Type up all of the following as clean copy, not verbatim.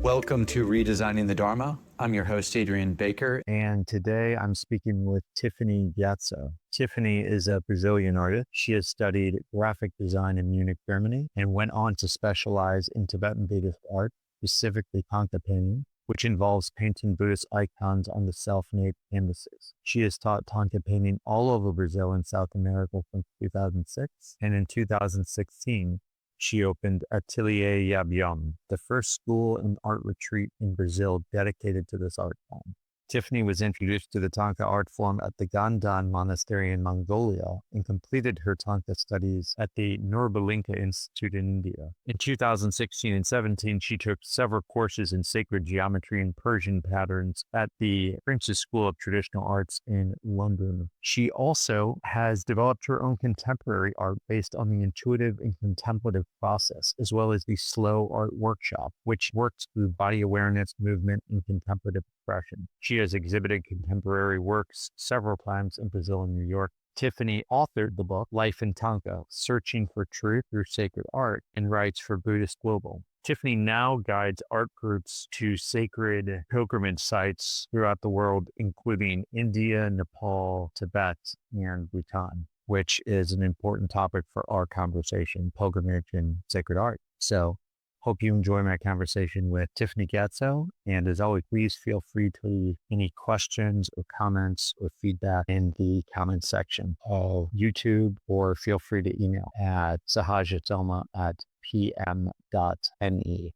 Welcome to Redesigning the Dharma. I'm your host, Adrian Baker. And today I'm speaking with Tiffani Gyatso. Tiffany is a Brazilian artist. She has studied graphic design in Munich, Germany, and went on to specialize in Tibetan Buddhist art, specifically Thangka painting, which involves painting Buddhist icons on the self-made canvases. She has taught Thangka painting all over Brazil and South America since 2006. And in 2016, she opened Atelier YabYum, the first school and art retreat in Brazil dedicated to this art form. Tiffany was introduced to the Thangka art form at the Gandan Monastery in Mongolia and completed her Thangka studies at the Norbulingka Institute in India. In 2016 and 17, she took several courses in sacred geometry and Persian patterns at the Prince's School of Traditional Arts in London. She also has developed her own contemporary art based on the intuitive and contemplative process, as well as the slow art workshop, which works through body awareness, movement, and contemplative expression. She has exhibited contemporary works several times in Brazil and New York. Tiffany authored the book, Life in Thangka, Searching for Truth Through Sacred Art, and writes for Buddhist Global. Tiffany now guides art groups to sacred pilgrimage sites throughout the world, including India, Nepal, Tibet, and Bhutan, which is an important topic for our conversation, pilgrimage and sacred art. So hope you enjoy my conversation with Tiffani Gyatso. And as always, please feel free to leave any questions or comments or feedback in the comment section of YouTube, or feel free to email at Sahaja Soma at pm.me.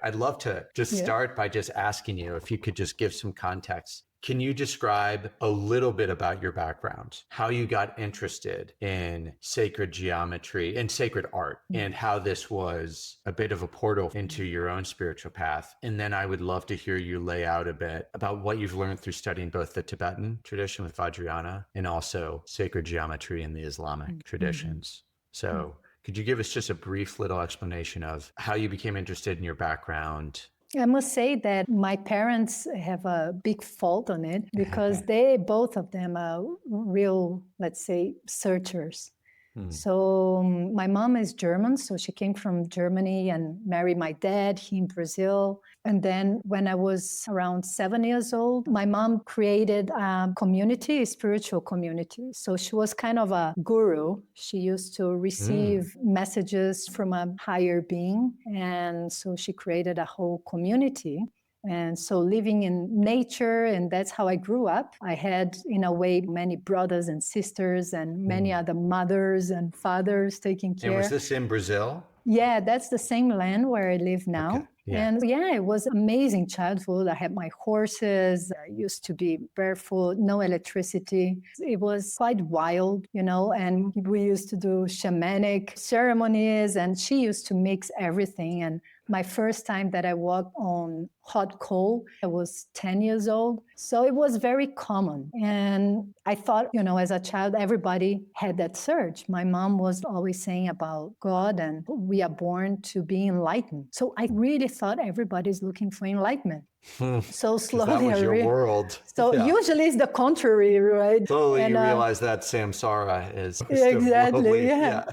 I'd love to just start by just asking you if you could just give some context. Can you describe a little bit about your background, how you got interested in sacred geometry and sacred art, and how this was a bit of a portal into your own spiritual path? And then I would love to hear you lay out a bit about what you've learned through studying both the Tibetan tradition with Vajrayana and also sacred geometry in the Islamic traditions. So could you give us just a brief little explanation of how you became interested in your background? I must say that my parents have a big fault on it because they, both of them, are real, let's say, searchers. So my mom is German, so she came from Germany and married my dad here in Brazil. And then when I was around 7 years old, my mom created a community, a spiritual community. So she was kind of a guru. She used to receive messages from a higher being. And so she created a whole community. And so living in nature, and that's how I grew up. I had, in a way, many brothers and sisters and many other mothers and fathers taking care. And was this in Brazil? Yeah, that's the same land where I live now. Okay. Yeah. And yeah, it was amazing childhood. I had my horses. I used to be barefoot, no electricity. It was quite wild, and we used to do shamanic ceremonies, and she used to mix everything. And my first time that I walked on hot coal, I was 10 years old. So it was very common. And I thought, as a child, everybody had that search. My mom was always saying about God and we are born to be enlightened. So I really thought everybody's looking for enlightenment. So slowly, that was your world. So usually it's the contrary, right? Slowly you realize that samsara is exactly, yeah.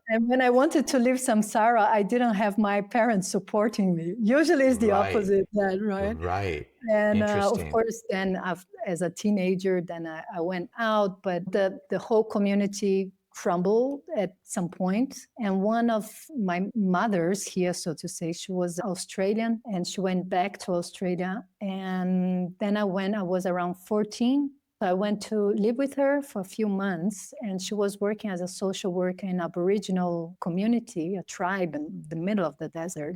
And when I wanted to leave samsara, I didn't have my parents supporting me. Usually it's the opposite, right? Right. And of course, then as a teenager, then I went out, but the whole community crumbled at some point. And one of my mothers here, so to say, she was Australian, and she went back to Australia. And then I was around 14. So I went to live with her for a few months, and she was working as a social worker in Aboriginal community, a tribe in the middle of the desert.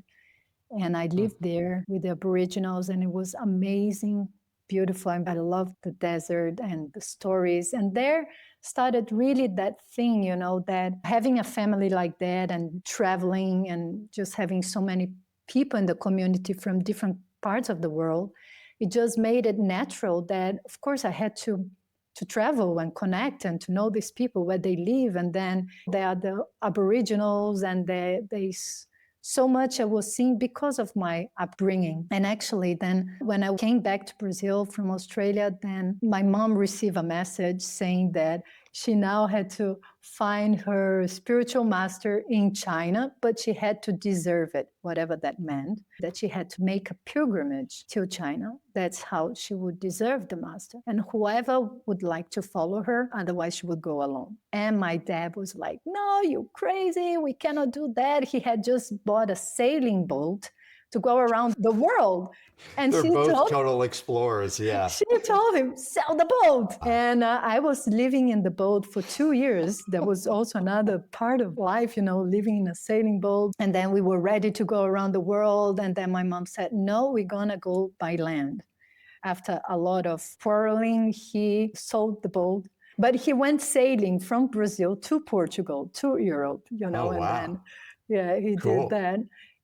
And I lived there with the Aboriginals, and it was amazing, beautiful. I loved the desert and the stories. And there started really that thing, that having a family like that and traveling and just having so many people in the community from different parts of the world, it just made it natural that, of course, I had to travel and connect and to know these people, where they live. And then they are the Aboriginals, and they so much I was seeing because of my upbringing. And actually then when I came back to Brazil from Australia, then my mom received a message saying that She now had to find her spiritual master in China, but she had to deserve it, whatever that meant, that she had to make a pilgrimage to China. That's how she would deserve the master. And whoever would like to follow her, otherwise she would go alone. And my dad was like, no, you're crazy. We cannot do that. He had just bought a sailing boat to go around the world. And They're she both total explorers, yeah. She told him, sell the boat. And I was living in the boat for 2 years. That was also another part of life, living in a sailing boat. And then we were ready to go around the world. And then my mom said, no, we're going to go by land. After a lot of quarreling, he sold the boat. But he went sailing from Brazil to Portugal, to Europe, Oh, and wow. then, he Cool. did that.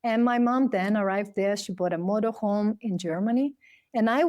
And my mom then arrived there. She bought a motorhome in Germany. And I,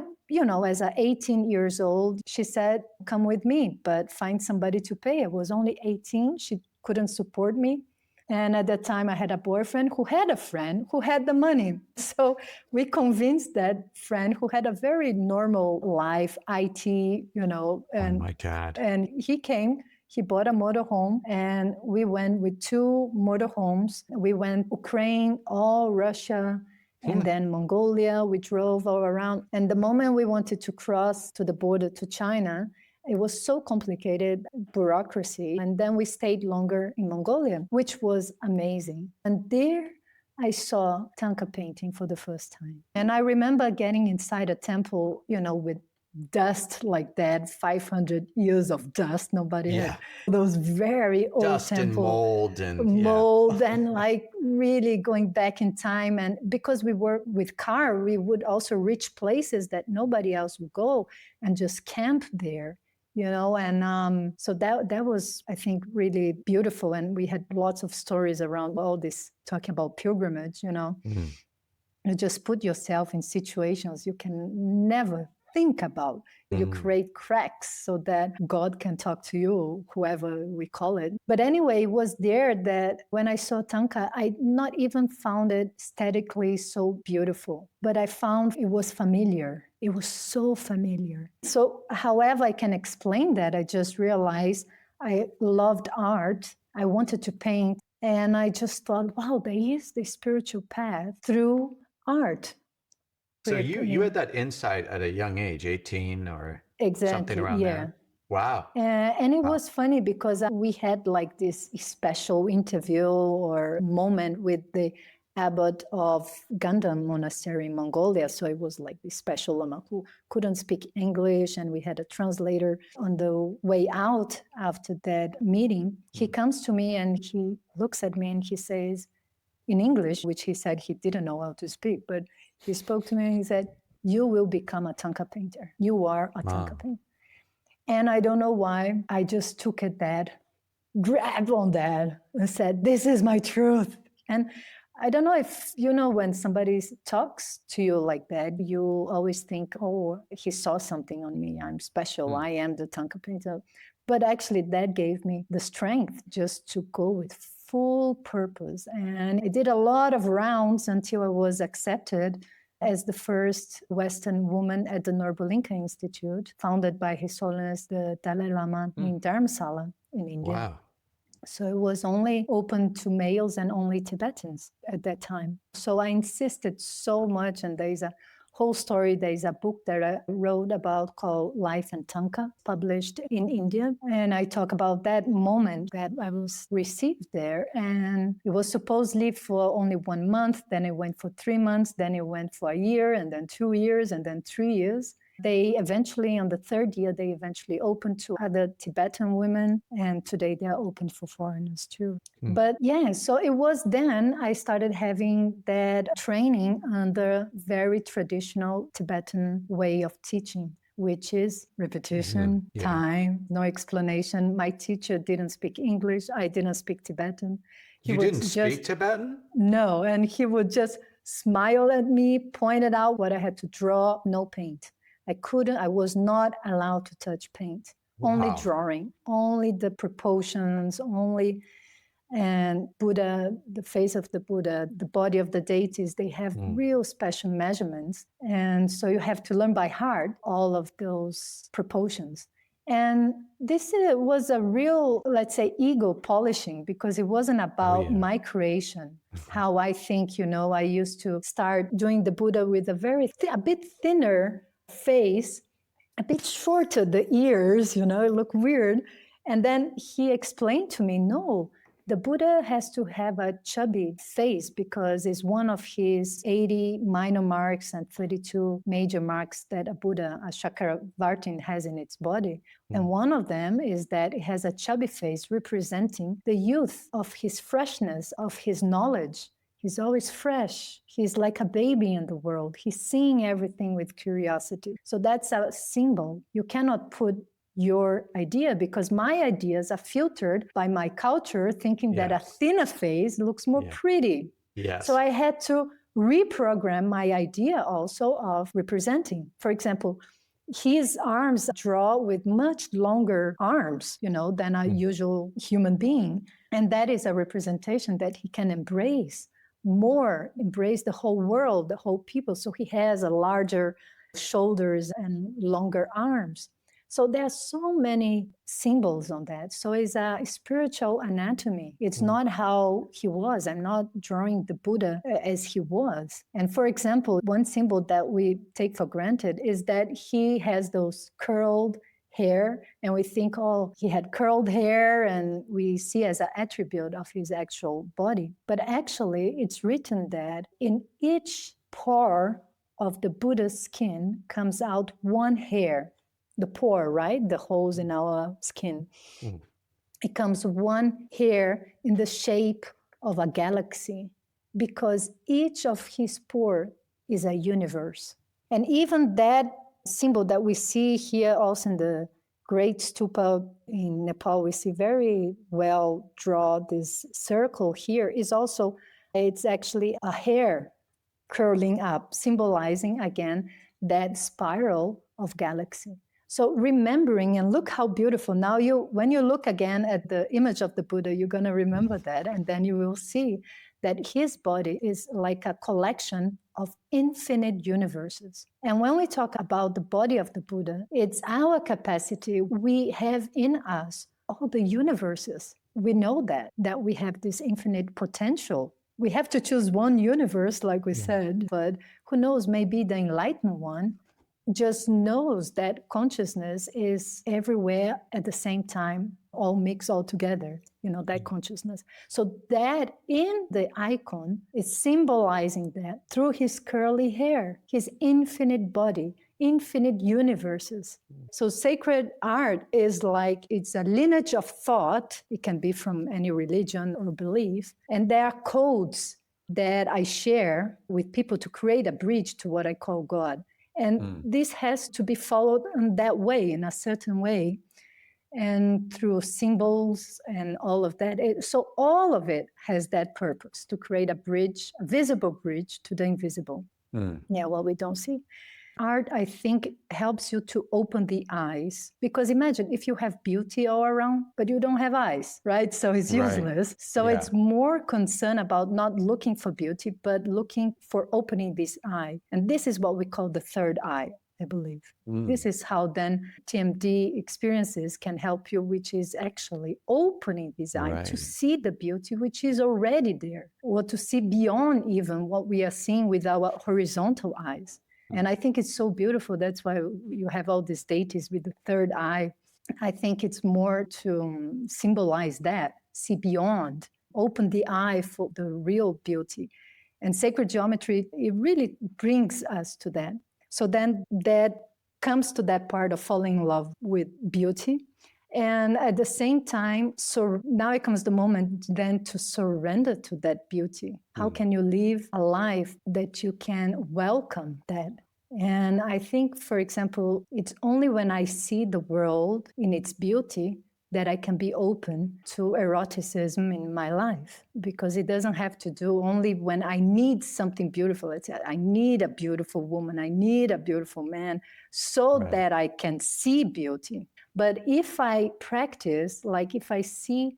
as a 18 years old, she said, come with me, but find somebody to pay. I was only 18. She couldn't support me. And at that time, I had a boyfriend who had a friend who had the money. So we convinced that friend who had a very normal life, IT, and, oh my God. And he came. He bought a motorhome, and we went with 2 motorhomes. We went Ukraine, all Russia, and then Mongolia. We drove all around. And the moment we wanted to cross to the border to China, it was so complicated, bureaucracy. And then we stayed longer in Mongolia, which was amazing. And there I saw Thangka painting for the first time. And I remember getting inside a temple, with dust like that, 500 years of dust. Nobody had those very old dust temples. and mold and like really going back in time. And because we were with car, we would also reach places that nobody else would go and just camp there. And so that was, I think, really beautiful. And we had lots of stories around all this, talking about pilgrimage, You just put yourself in situations you can never think about. You create cracks so that God can talk to you, whoever we call it. But anyway, it was there that when I saw Thangka, I not even found it aesthetically so beautiful, but I found it was familiar. It was so familiar. So however I can explain that, I just realized I loved art. I wanted to paint. And I just thought, wow, there is the spiritual path through art. So you had that insight at a young age, 18 or something around there. Wow. And it was funny because we had like this special interview or moment with the abbot of Gandan Monastery in Mongolia. So it was like this special lama who couldn't speak English, and we had a translator. On the way out after that meeting, he comes to me and he looks at me and he says in English, which he said he didn't know how to speak, but he spoke to me and he said, you will become a Thangka painter. You are a Thangka painter. And I don't know why, I just took it that, grabbed on that and said, this is my truth. And I don't know if, when somebody talks to you like that, you always think, oh, he saw something on me. I'm special. I am the Thangka painter. But actually that gave me the strength just to go with full purpose. And I did a lot of rounds until I was accepted as the first Western woman at the Norbulingka Institute, founded by His Holiness the Dalai Lama in Dharamsala in India. Wow. So it was only open to males and only Tibetans at that time. So I insisted so much, and there's a whole story. There's a book that I wrote about called Life and Thangka, published in India. And I talk about that moment that I was received there. And it was supposedly for only 1 month. Then it went for 3 months. Then it went for a year, and then 2 years, and then 3 years. They eventually, on the 3rd year, they eventually opened to other Tibetan women. And today they're open for foreigners too. But so it was then I started having that training under very traditional Tibetan way of teaching, which is repetition, time, no explanation. My teacher didn't speak English. I didn't speak Tibetan. You didn't speak Tibetan? No, and he would just smile at me, pointed out what I had to draw, no paint. I was not allowed to touch paint, only drawing, only the proportions, and Buddha, the face of the Buddha, the body of the deities, they have real special measurements. And so you have to learn by heart all of those proportions. And this was a real, let's say, ego polishing, because it wasn't about my creation. How I think, I used to start doing the Buddha with a bit thinner face, a bit shorter the ears, it looked weird. And then he explained to me, no, the Buddha has to have a chubby face because it's one of his 80 minor marks and 32 major marks that a Buddha, a Chakravartin, has in its body. And one of them is that it has a chubby face representing the youth of his freshness, of his knowledge. He's always fresh. He's like a baby in the world. He's seeing everything with curiosity. So that's a symbol. You cannot put your idea, because my ideas are filtered by my culture, thinking that a thinner face looks more pretty. Yes. So I had to reprogram my idea also of representing. For example, his arms draw with much longer arms, than a usual human being. And that is a representation that he can embrace the whole world, the whole people. So he has a larger shoulders and longer arms. So there are so many symbols on that. So it's a spiritual anatomy. It's not how he was. I'm not drawing the Buddha as he was. And for example, one symbol that we take for granted is that he has those curled hair, and we think, he had curled hair, and we see as an attribute of his actual body. But actually, it's written that in each pore of the Buddha's skin comes out one hair. The pore, right? The holes in our skin. It comes one hair in the shape of a galaxy, because each of his pore is a universe. And even that symbol that we see here also in the great stupa in Nepal, we see very well drawn this circle here it's actually a hair curling up, symbolizing again that spiral of galaxy. So remembering, and look how beautiful. Now when you look again at the image of the Buddha, you're going to remember that, and then you will see that his body is like a collection of infinite universes. And when we talk about the body of the Buddha, it's our capacity. We have in us all the universes. We know that we have this infinite potential. We have to choose one universe, like we said, but who knows, maybe the enlightened one just knows that consciousness is everywhere at the same time, all mixed all together, that consciousness. So that in the icon is symbolizing that through his curly hair, his infinite body, infinite universes. So sacred art is like, it's a lineage of thought. It can be from any religion or belief. And there are codes that I share with people to create a bridge to what I call God. And this has to be followed in that way, in a certain way, and through symbols and all of that. So all of it has that purpose, to create a bridge, a visible bridge to the invisible. What we don't see. Art, I think, helps you to open the eyes, because imagine if you have beauty all around, but you don't have eyes, right? So it's useless. Right. So it's more concerned about not looking for beauty, but looking for opening this eye. And this is what we call the third eye, I believe. This is how then TMD experiences can help you, which is actually opening this eye to see the beauty which is already there, or to see beyond even what we are seeing with our horizontal eyes. And I think it's so beautiful. That's why you have all these deities with the third eye. I think it's more to symbolize that, see beyond, open the eye for the real beauty. And sacred geometry, it really brings us to that. So then that comes to that part of falling in love with beauty. And at the same time, so now it comes the moment then to surrender to that beauty. How can you live a life that you can welcome that? And I think, for example, it's only when I see the world in its beauty that I can be open to eroticism in my life, because it doesn't have to do only when I need something beautiful. It's, I need a beautiful woman, I need a beautiful man, so that I can see beauty. But if I practice, like if I see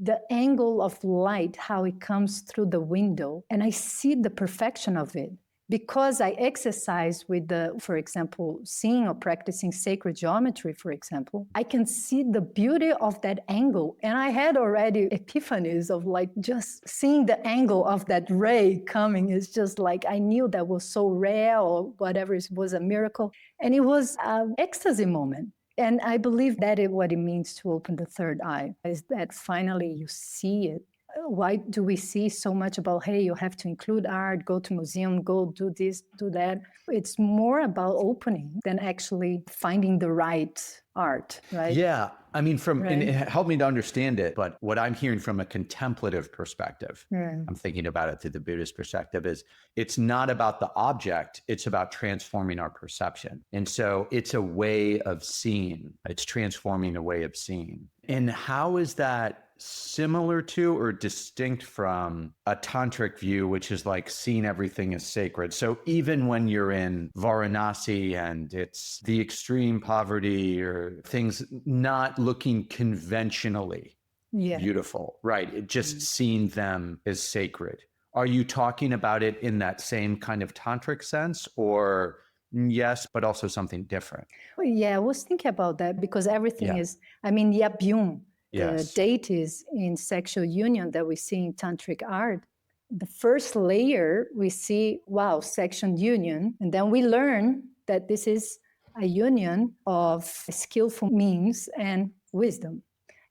the angle of light, how it comes through the window, and I see the perfection of it, because I exercise with for example, seeing or practicing sacred geometry, for example, I can see the beauty of that angle. And I had already epiphanies of like just seeing the angle of that ray coming. It's just like, I knew that was so rare or whatever, it was a miracle. And it was an ecstasy moment. And I believe that is what it means to open the third eye, is that finally you see it. Why do we see so much about, hey, you have to include art, go to museum, go do this, do that? It's more about opening than actually finding the right art, right? Yeah. I mean, and it helped me to understand it, but what I'm hearing from a contemplative perspective, I'm thinking about it through the Buddhist perspective, is it's not about the object, it's about transforming our perception. And so it's a way of seeing, it's transforming a way of seeing. And how is that similar to or distinct from a tantric view, which is like seeing everything as sacred? So even when you're in Varanasi and it's the extreme poverty or things not looking conventionally beautiful, right? It just seeing them as sacred. Are you talking about it in that same kind of tantric sense, or yes, but also something different? Well, yeah, I was thinking about that because everything is, I mean, YabYum, the deities in sexual union that we see in tantric art. The first layer, we see, wow, sexual union. And then we learn that this is a union of skillful means and wisdom.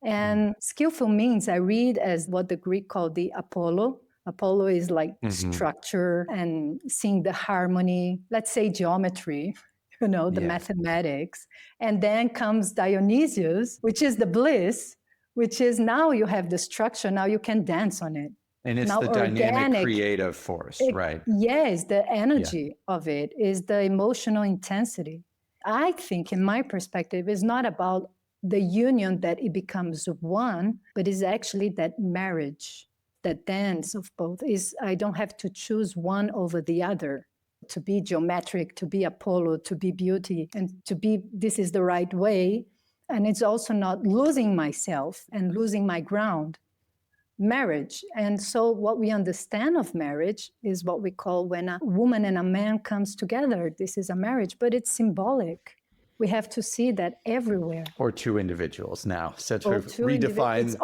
And skillful means I read as what the Greek called the Apollo. Apollo is like structure and seeing the harmony, let's say geometry, the mathematics. And then comes Dionysius, which is the bliss, which is now you have the structure, now you can dance on it. And it's now the dynamic creative force, right? Yes, the energy of it is the emotional intensity. I think, in my perspective, it's not about the union that it becomes one, but is actually that marriage, that dance of both. Is I don't have to choose one over the other. To be geometric, to be Apollo, to be beauty, and to be this is the right way. And it's also not losing myself and losing my ground. Marriage. And so what we understand of marriage is what we call when a woman and a man comes together. This is a marriage, but it's symbolic. We have to see that everywhere. Or two individuals now, since we've redefined.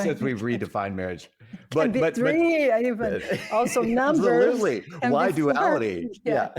Since we've redefined marriage. But three, even also numbers. Absolutely. Why duality? Yeah.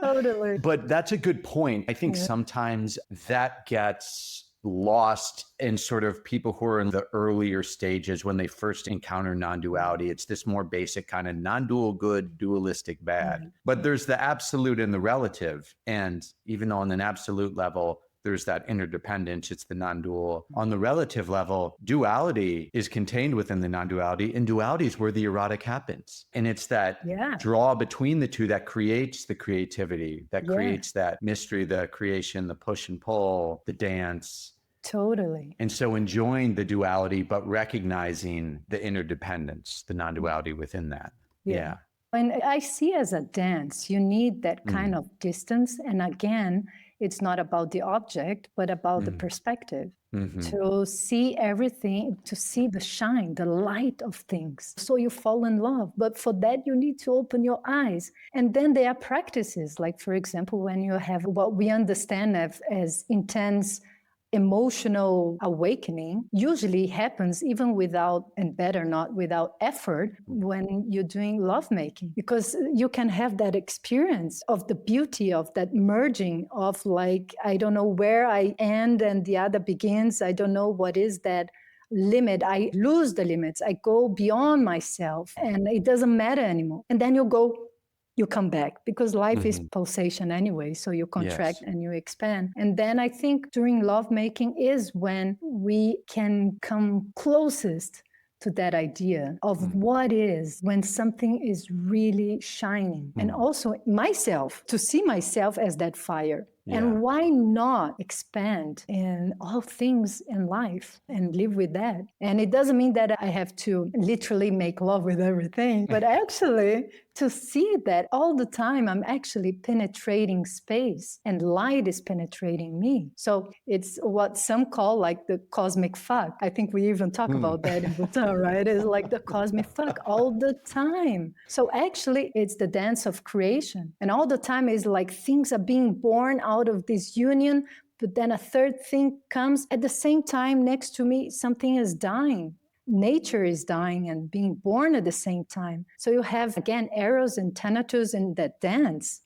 Totally. But that's a good point. I think sometimes that gets lost in sort of people who are in the earlier stages when they first encounter non-duality. It's this more basic kind of non-dual good, dualistic bad. But there's the absolute and the relative. And even though on an absolute level, there's that interdependence, it's the non-dual. On the relative level, duality is contained within the non-duality, and duality is where the erotic happens. And it's that draw between the two that creates the creativity, that creates that mystery, the creation, the push and pull, the dance. Totally. And so enjoying the duality, but recognizing the interdependence, the non-duality within that. Yeah. And I see as a dance, you need that kind of distance. And again, it's not about the object, but about the perspective. To see everything, to see the shine, the light of things. So you fall in love. But for that, you need to open your eyes. And then there are practices, like, for example, when you have what we understand as intense emotional awakening, usually happens even without, and better not without effort, when you're doing lovemaking, because you can have that experience of the beauty of that merging of like, I don't know where I end and the other begins. I don't know what is that limit. I lose the limits. I go beyond myself and it doesn't matter anymore. And then you come back, because life is pulsation anyway. So you contract and you expand. And then I think during lovemaking is when we can come closest to that idea of what is when something is really shining. And also myself, to see myself as that fire. And why not expand in all things in life and live with that? And it doesn't mean that I have to literally make love with everything, but actually to see that all the time I'm actually penetrating space and light is penetrating me. So it's what some call like the cosmic fuck. I think we even talk about that in Bhutan, right? It's like the cosmic fuck all the time. So actually it's the dance of creation. And all the time is like things are being born out of this union, but then a third thing comes at the same time next to me, something is dying. Nature is dying and being born at the same time. So you have, again, Eros and Thanatos in that dance.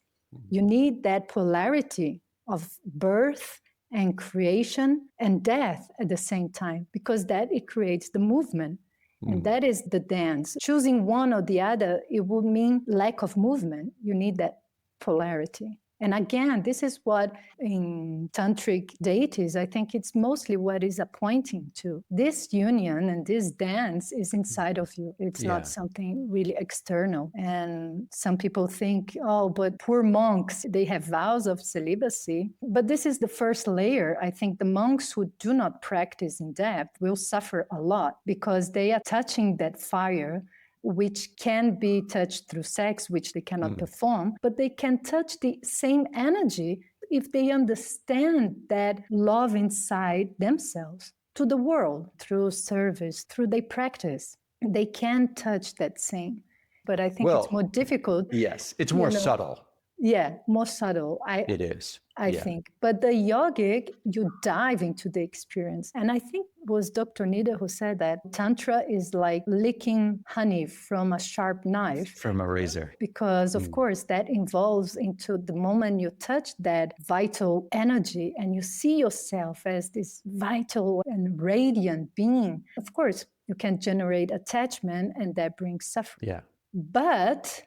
You need that polarity of birth and creation and death at the same time, because that it creates the movement. And that is the dance. Choosing one or the other, it would mean lack of movement. You need that polarity. And again, this is what in tantric deities, I think it's mostly what is pointing to. This union and this dance is inside of you. It's not something really external. And some people think, oh, but poor monks, they have vows of celibacy. But this is the first layer. I think the monks who do not practice in depth will suffer a lot because they are touching that fire, which can be touched through sex, which they cannot perform, but they can touch the same energy if they understand that love inside themselves to the world through service, through their practice. They can touch that same. But I think it's more difficult. Yes, it's more subtle. Yeah, more subtle. It is. I think. But the yogic, you dive into the experience. And I think it was Dr. Nida who said that Tantra is like licking honey from a sharp knife. From a razor. Because, of course, that involves into the moment you touch that vital energy and you see yourself as this vital and radiant being. Of course, you can generate attachment and that brings suffering. Yeah. But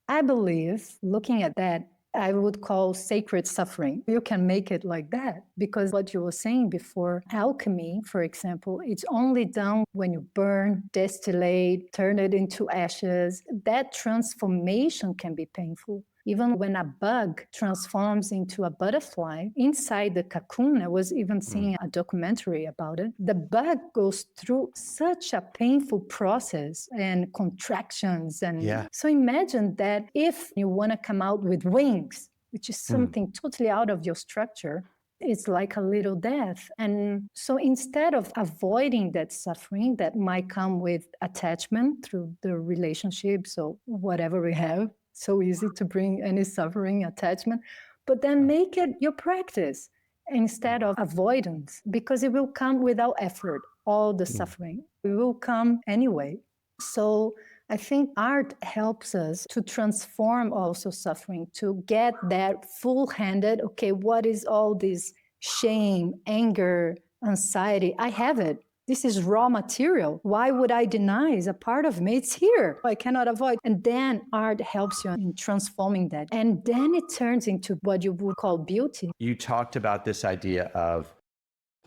I believe, looking at that, I would call sacred suffering. You can make it like that because what you were saying before, alchemy, for example, it's only done when you burn, distillate, turn it into ashes. That transformation can be painful. Even when a bug transforms into a butterfly inside the cocoon, I was even seeing a documentary about it. The bug goes through such a painful process and contractions. And so imagine that if you want to come out with wings, which is something totally out of your structure, it's like a little death. And so instead of avoiding that suffering that might come with attachment through the relationships or whatever we have, so easy to bring any suffering, attachment, but then make it your practice instead of avoidance, because it will come without effort, all the suffering. It will come anyway. So I think art helps us to transform also suffering, to get that full-handed, okay, what is all this shame, anger, anxiety? I have it. This is raw material. Why would I deny? It's a part of me. It's here. I cannot avoid. And then art helps you in transforming that. And then it turns into what you would call beauty. You talked about this idea of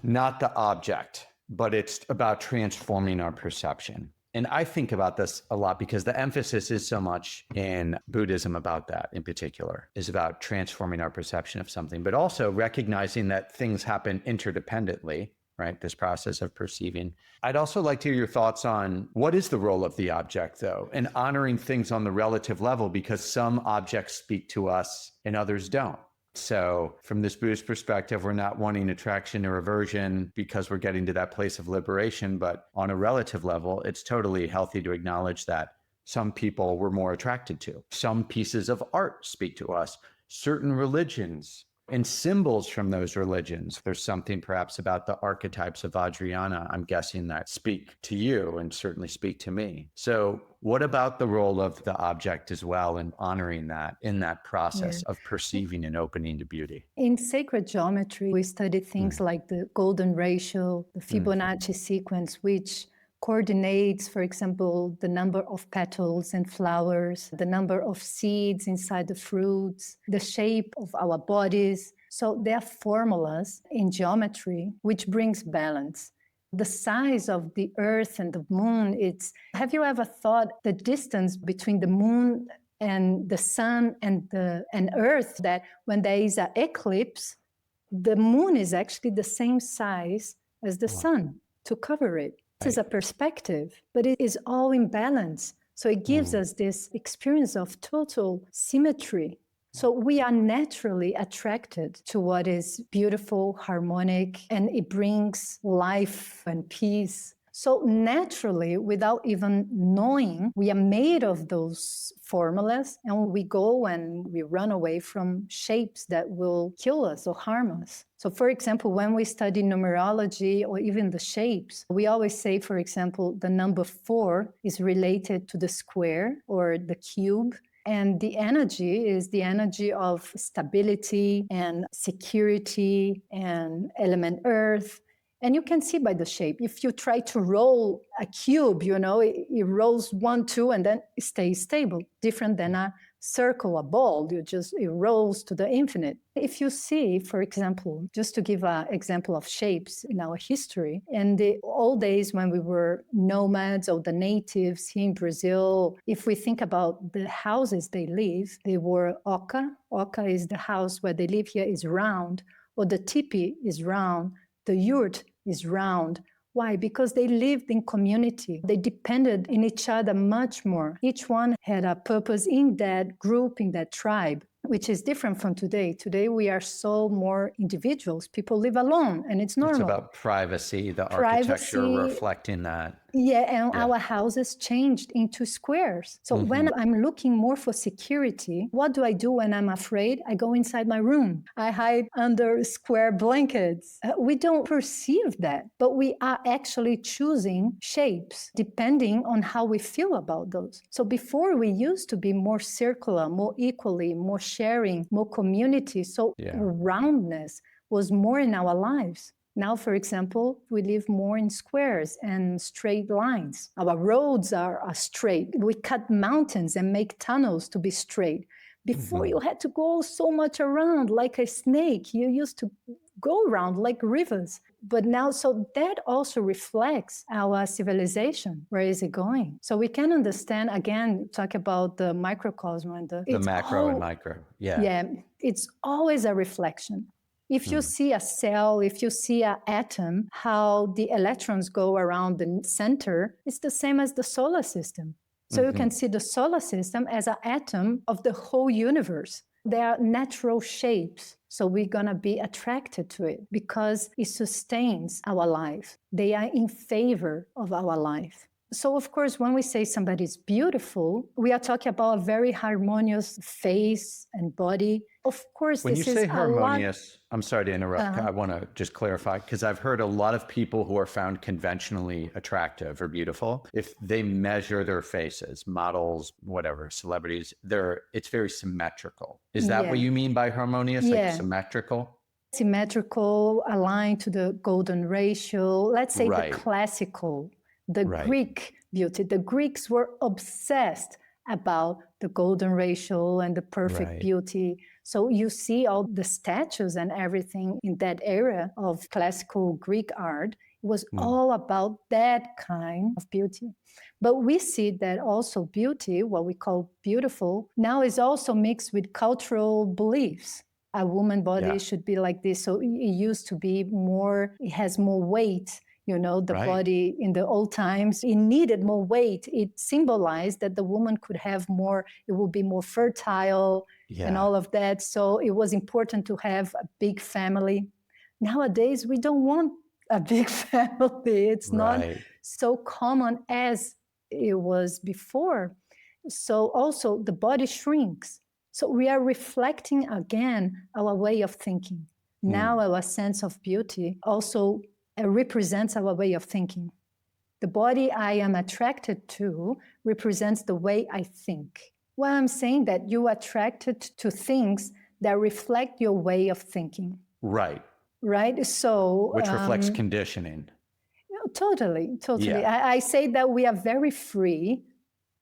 not the object, but it's about transforming our perception. And I think about this a lot because the emphasis is so much in Buddhism about that in particular, is about transforming our perception of something, but also recognizing that things happen interdependently, right? This process of perceiving. I'd also like to hear your thoughts on what is the role of the object, though, and honoring things on the relative level, because some objects speak to us and others don't. So from this Buddhist perspective, we're not wanting attraction or aversion because we're getting to that place of liberation. But on a relative level, it's totally healthy to acknowledge that some people we're more attracted to. Some pieces of art speak to us, certain religions and symbols from those religions. There's something perhaps about the archetypes of Vajrayana, I'm guessing, that speak to you and certainly speak to me. So what about the role of the object as well and honoring that in that process of perceiving and opening to beauty? In sacred geometry, we study things like the golden ratio, the Fibonacci sequence, which coordinates, for example, the number of petals and flowers, the number of seeds inside the fruits, the shape of our bodies. So there are formulas in geometry which brings balance. The size of the earth and the moon, have you ever thought the distance between the moon and the sun and earth, that when there is an eclipse, the moon is actually the same size as the sun to cover it? This is a perspective, but it is all in balance. So it gives us this experience of total symmetry. So we are naturally attracted to what is beautiful, harmonic, and it brings life and peace. So naturally, without even knowing, we are made of those formulas, and we go and we run away from shapes that will kill us or harm us. So for example, when we study numerology or even the shapes, we always say, for example, the number 4 is related to the square or the cube. And the energy is the energy of stability and security and element earth. And you can see by the shape, if you try to roll a cube, it rolls 1, 2, and then it stays stable, different than a circle, a ball, it rolls to the infinite. If you see, for example, just to give an example of shapes in our history, in the old days when we were nomads or the natives here in Brazil, if we think about the houses they live, they were oca. Oca is the house where they live here is round, or the tipi is round, the yurt is round. Why? Because they lived in community. They depended in each other much more. Each one had a purpose in that group, in that tribe, which is different from today. Today, we are so more individuals. People live alone, and it's normal. It's about privacy, the architecture reflecting that. Yeah, and our houses changed into squares. So when I'm looking more for security, what do I do when I'm afraid? I go inside my room. I hide under square blankets. We don't perceive that, but we are actually choosing shapes depending on how we feel about those. So before, we used to be more circular, more equally, more sharing, more community. So roundness was more in our lives. Now, for example, we live more in squares and straight lines. Our roads are straight. We cut mountains and make tunnels to be straight. Before, you had to go so much around like a snake. You used to go around like rivers. But now, so that also reflects our civilization. Where is it going? So we can understand, again, talk about the microcosm and the macro and micro. Yeah, it's always a reflection. If you see a cell, if you see an atom, how the electrons go around the center, it's the same as the solar system. So you can see the solar system as an atom of the whole universe. They are natural shapes. So we're going to be attracted to it because it sustains our life. They are in favor of our life. So, of course, when we say somebody's beautiful, we are talking about a very harmonious face and body. Of course, when you say harmonious, I'm sorry to interrupt. I want to just clarify, because I've heard a lot of people who are found conventionally attractive or beautiful, if they measure their faces, models, whatever, celebrities, it's very symmetrical. Is that what you mean by harmonious? Like symmetrical? Symmetrical, aligned to the golden ratio. Let's say the classical. The Greek beauty. The Greeks were obsessed about the golden ratio and the perfect beauty. So you see all the statues and everything in that era of classical Greek art. It was all about that kind of beauty. But we see that also beauty, what we call beautiful, now is also mixed with cultural beliefs. A woman body should be like this. So it used to be more, it has more weight. The body in the old times, it needed more weight. It symbolized that the woman could have more, it would be more fertile and all of that. So it was important to have a big family. Nowadays, we don't want a big family. It's not so common as it was before. So also the body shrinks. So we are reflecting again our way of thinking. Now our sense of beauty also represents our way of thinking. The body I am attracted to represents the way I think. Well, I'm saying that you are attracted to things that reflect your way of thinking. Right. So which reflects conditioning. Totally. I say that we are very free.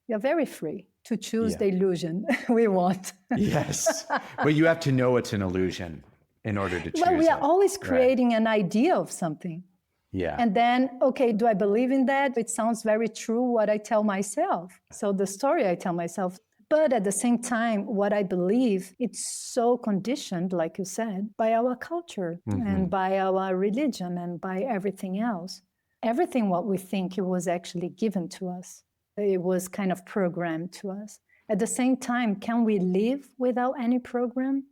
We are very free to choose the illusion we want. Yes. But you have to know it's an illusion in order to choose it. Well, we are always creating an idea of something. Yeah. And then, do I believe in that? It sounds very true what I tell myself. So the story I tell myself. But at the same time, what I believe, it's so conditioned, like you said, by our culture and by our religion and by everything else. Everything what we think, it was actually given to us. It was kind of programmed to us. At the same time, can we live without any program?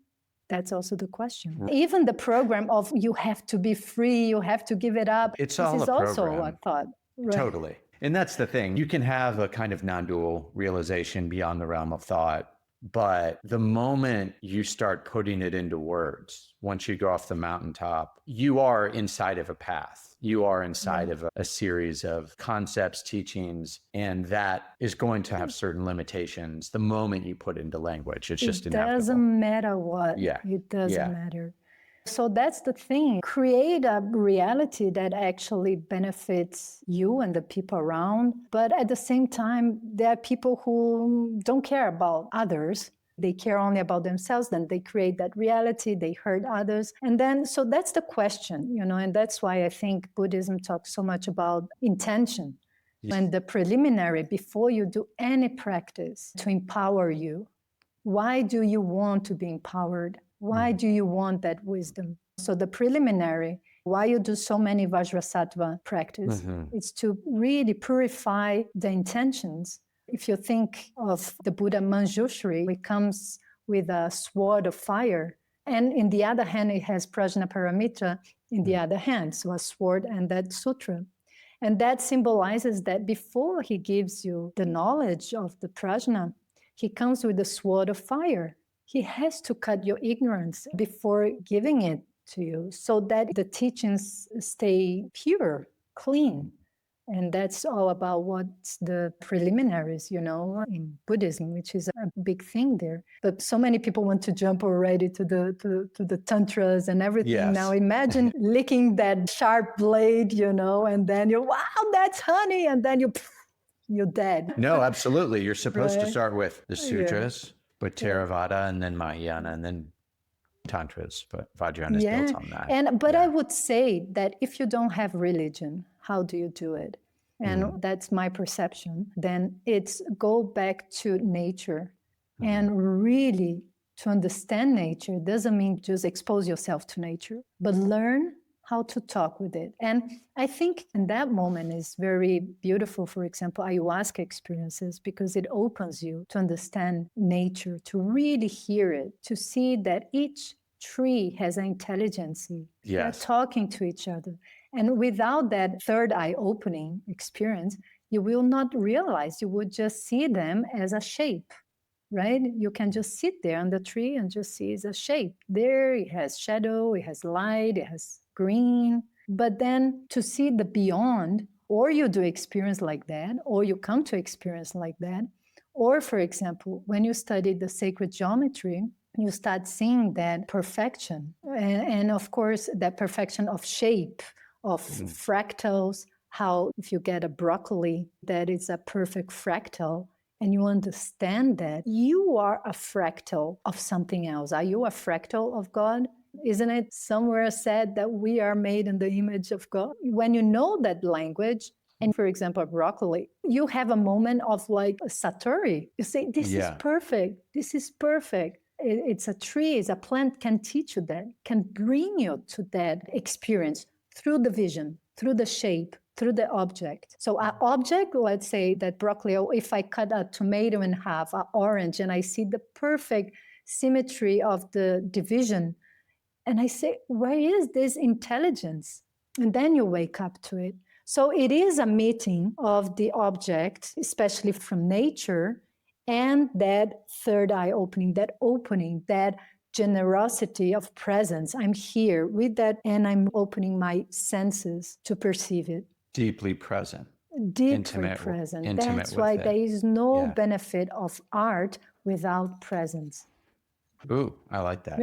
That's also the question. Even the program of you have to be free, you have to give it up. It's this all is a also program. a thought. Right? Totally. And that's the thing. You can have a kind of non-dual realization beyond the realm of thought, but the moment you start putting it into words, once you go off the mountaintop, you are inside of a path. You are inside of a series of concepts, teachings, and that is going to have certain limitations the moment you put it into language. It's just inevitable. It doesn't matter what. Yeah. It doesn't matter. So that's the thing. Create a reality that actually benefits you and the people around. But at the same time, there are people who don't care about others. They care only about themselves. Then they create that reality. They hurt others. And then, so that's the question, and that's why I think Buddhism talks so much about intention. And the preliminary, before you do any practice to empower you, why do you want to be empowered? Why do you want that wisdom? So the preliminary, why you do so many Vajrasattva practice, it's to really purify the intentions. If you think of the Buddha Manjushri, it comes with a sword of fire. And in the other hand, it has Prajnaparamita in the other hand, so a sword and that sutra. And that symbolizes that before he gives you the knowledge of the prajna, he comes with the sword of fire. He has to cut your ignorance before giving it to you so that the teachings stay pure, clean. And that's all about what's the preliminaries, in Buddhism, which is a big thing there. But so many people want to jump already to the tantras and everything. Yes. Now imagine licking that sharp blade, and then you're, wow, that's honey. And then you're dead. No, absolutely. You're supposed to start with the sutras, with Theravada, and then Mahayana, and then Tantras, but Vajrayana is built on that. But I would say that if you don't have religion, how do you do it? And that's my perception. Then it's go back to nature and really to understand nature. Doesn't mean just expose yourself to nature, but learn how to talk with it. And I think in that moment is very beautiful, for example, ayahuasca experiences, because it opens you to understand nature, to really hear it, to see that each tree has an intelligence. They're talking to each other. And without that third eye opening experience, you will not realize, you would just see them as a shape, right? You can just sit there on the tree and just see it's a shape. There it has shadow, it has light, it has green. But then to see the beyond, or you do experience like that, or you come to experience like that. Or for example, when you study the sacred geometry, you start seeing that perfection. And of course, that perfection of shape, of fractals, how if you get a broccoli, that is a perfect fractal, and you understand that you are a fractal of something else. Are you a fractal of God? Isn't it somewhere said that we are made in the image of God? When you know that language, and for example, broccoli, you have a moment of like a satori. You say, this is perfect. This is perfect. It's a tree, it's a plant, can teach you that, can bring you to that experience through the vision, through the shape, through the object. So an object, let's say that broccoli, or if I cut a tomato in half, an orange, and I see the perfect symmetry of the division, and I say, where is this intelligence? And then you wake up to it. So it is a meeting of the object, especially from nature, and that third eye opening, that generosity of presence. I'm here with that, and I'm opening my senses to perceive it. Deeply present. Deeply present. That's why there is no benefit of art without presence. Ooh, I like that.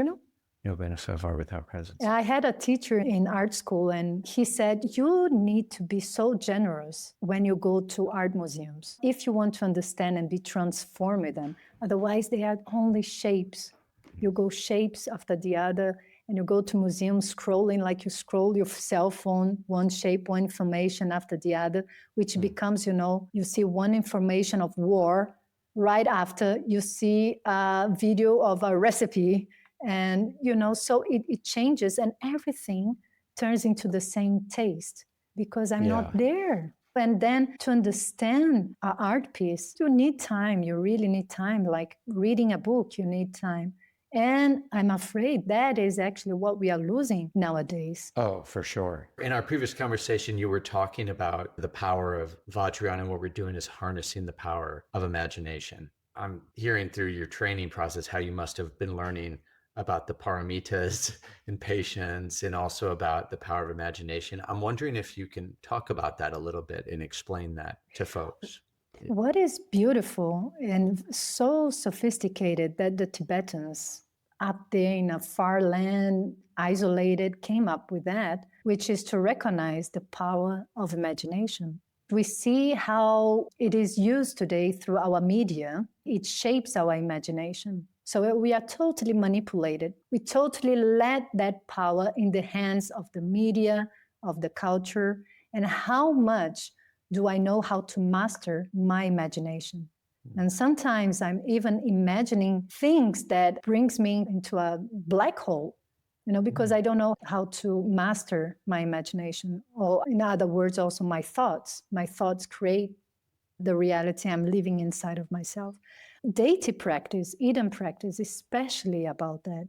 No benefit of art without presence. I had a teacher in art school, and he said, you need to be so generous when you go to art museums, if you want to understand and be transformed with them. Otherwise, they are only shapes. You go shapes after the other, and you go to museums scrolling like you scroll your cell phone, one shape, one information after the other, which becomes, you see one information of war, right after you see a video of a recipe. And, so it changes, and everything turns into the same taste because I'm not there. And then to understand an art piece, you need time. You really need time. Like reading a book, you need time. And I'm afraid that is actually what we are losing nowadays. Oh, for sure. In our previous conversation, you were talking about the power of Vajrayana, and what we're doing is harnessing the power of imagination. I'm hearing through your training process how you must have been learning about the paramitas and patience, and also about the power of imagination. I'm wondering if you can talk about that a little bit and explain that to folks. What is beautiful and so sophisticated that the Tibetans up there in a far land, isolated, came up with that, which is to recognize the power of imagination. We see how it is used today through our media. It shapes our imagination. So we are totally manipulated. We totally let that power in the hands of the media, of the culture, and how much do I know how to master my imagination? And sometimes I'm even imagining things that brings me into a black hole, because I don't know how to master my imagination. Or in other words, also my thoughts. My thoughts create the reality I'm living inside of myself. Deity practice, Eden practice, especially about that.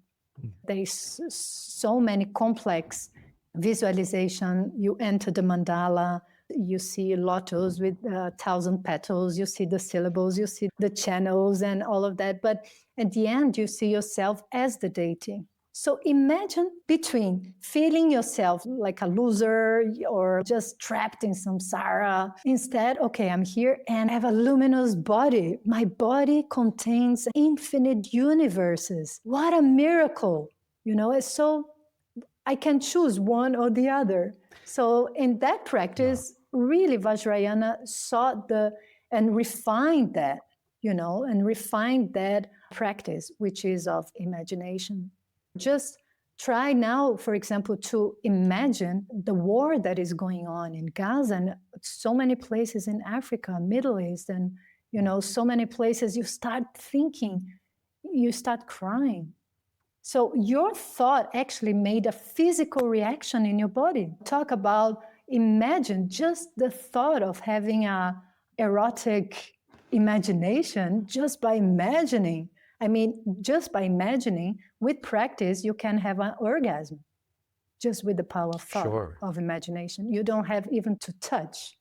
There's so many complex visualization. You enter the mandala, you see lotus with 1,000 petals, you see the syllables, you see the channels and all of that. But at the end, you see yourself as the deity. So imagine between feeling yourself like a loser or just trapped in samsara. Instead, okay, I'm here and I have a luminous body. My body contains infinite universes. What a miracle. So I can choose one or the other. So in that practice, really Vajrayana sought and refined that, and refined that practice, which is of imagination. Just try now, for example, to imagine the war that is going on in Gaza and so many places in Africa, Middle East, and so many places. You start thinking, you start crying. So your thought actually made a physical reaction in your body. Talk about imagine just the thought of having a erotic imagination just by imagining. Just by imagining, with practice, you can have an orgasm just with the power of thought, of imagination. You don't have even to touch,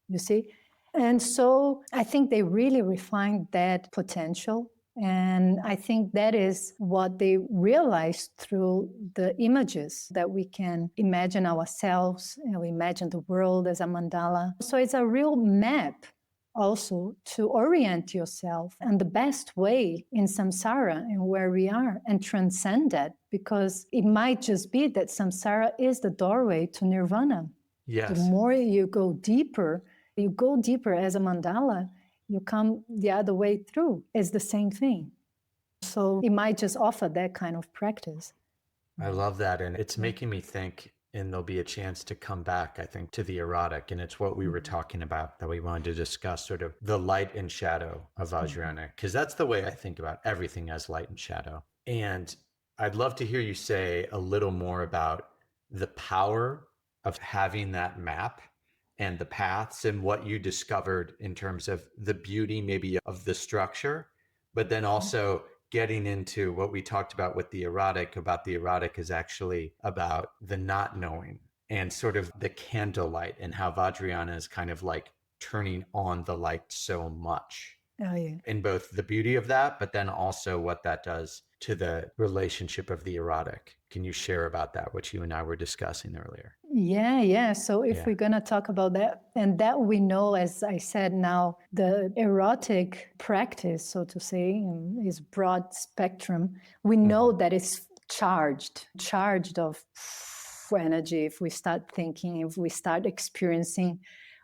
you see? And so I think they really refined that potential. And I think that is what they realized through the images that we can imagine ourselves, we imagine the world as a mandala. So it's a real map also to orient yourself and the best way in samsara and where we are and transcend that, because it might just be that samsara is the doorway to nirvana. Yes. The more you go deeper as a mandala, you come the other way through. It's the same thing. So it might just offer that kind of practice. I love that. And it's making me think, and there'll be a chance to come back, I think, to the erotic. And it's what we were talking about that we wanted to discuss, sort of the light and shadow of Vajrayana, because that's the way I think about everything as light and shadow. And I'd love to hear you say a little more about the power of having that map and the paths and what you discovered in terms of the beauty maybe of the structure, but then also getting into what we talked about with the erotic, about the erotic is actually about the not knowing and sort of the candlelight, and how Vajrayana is kind of like turning on the light so much. Oh, yeah. In both the beauty of that, but then also what that does to the relationship of the erotic. Can you share about that, what you and I were discussing earlier? Yeah. So if we're going to talk about that, and that we know, as I said now, the erotic practice, so to say, is broad spectrum. We know that it's charged of energy. If we start thinking, if we start experiencing,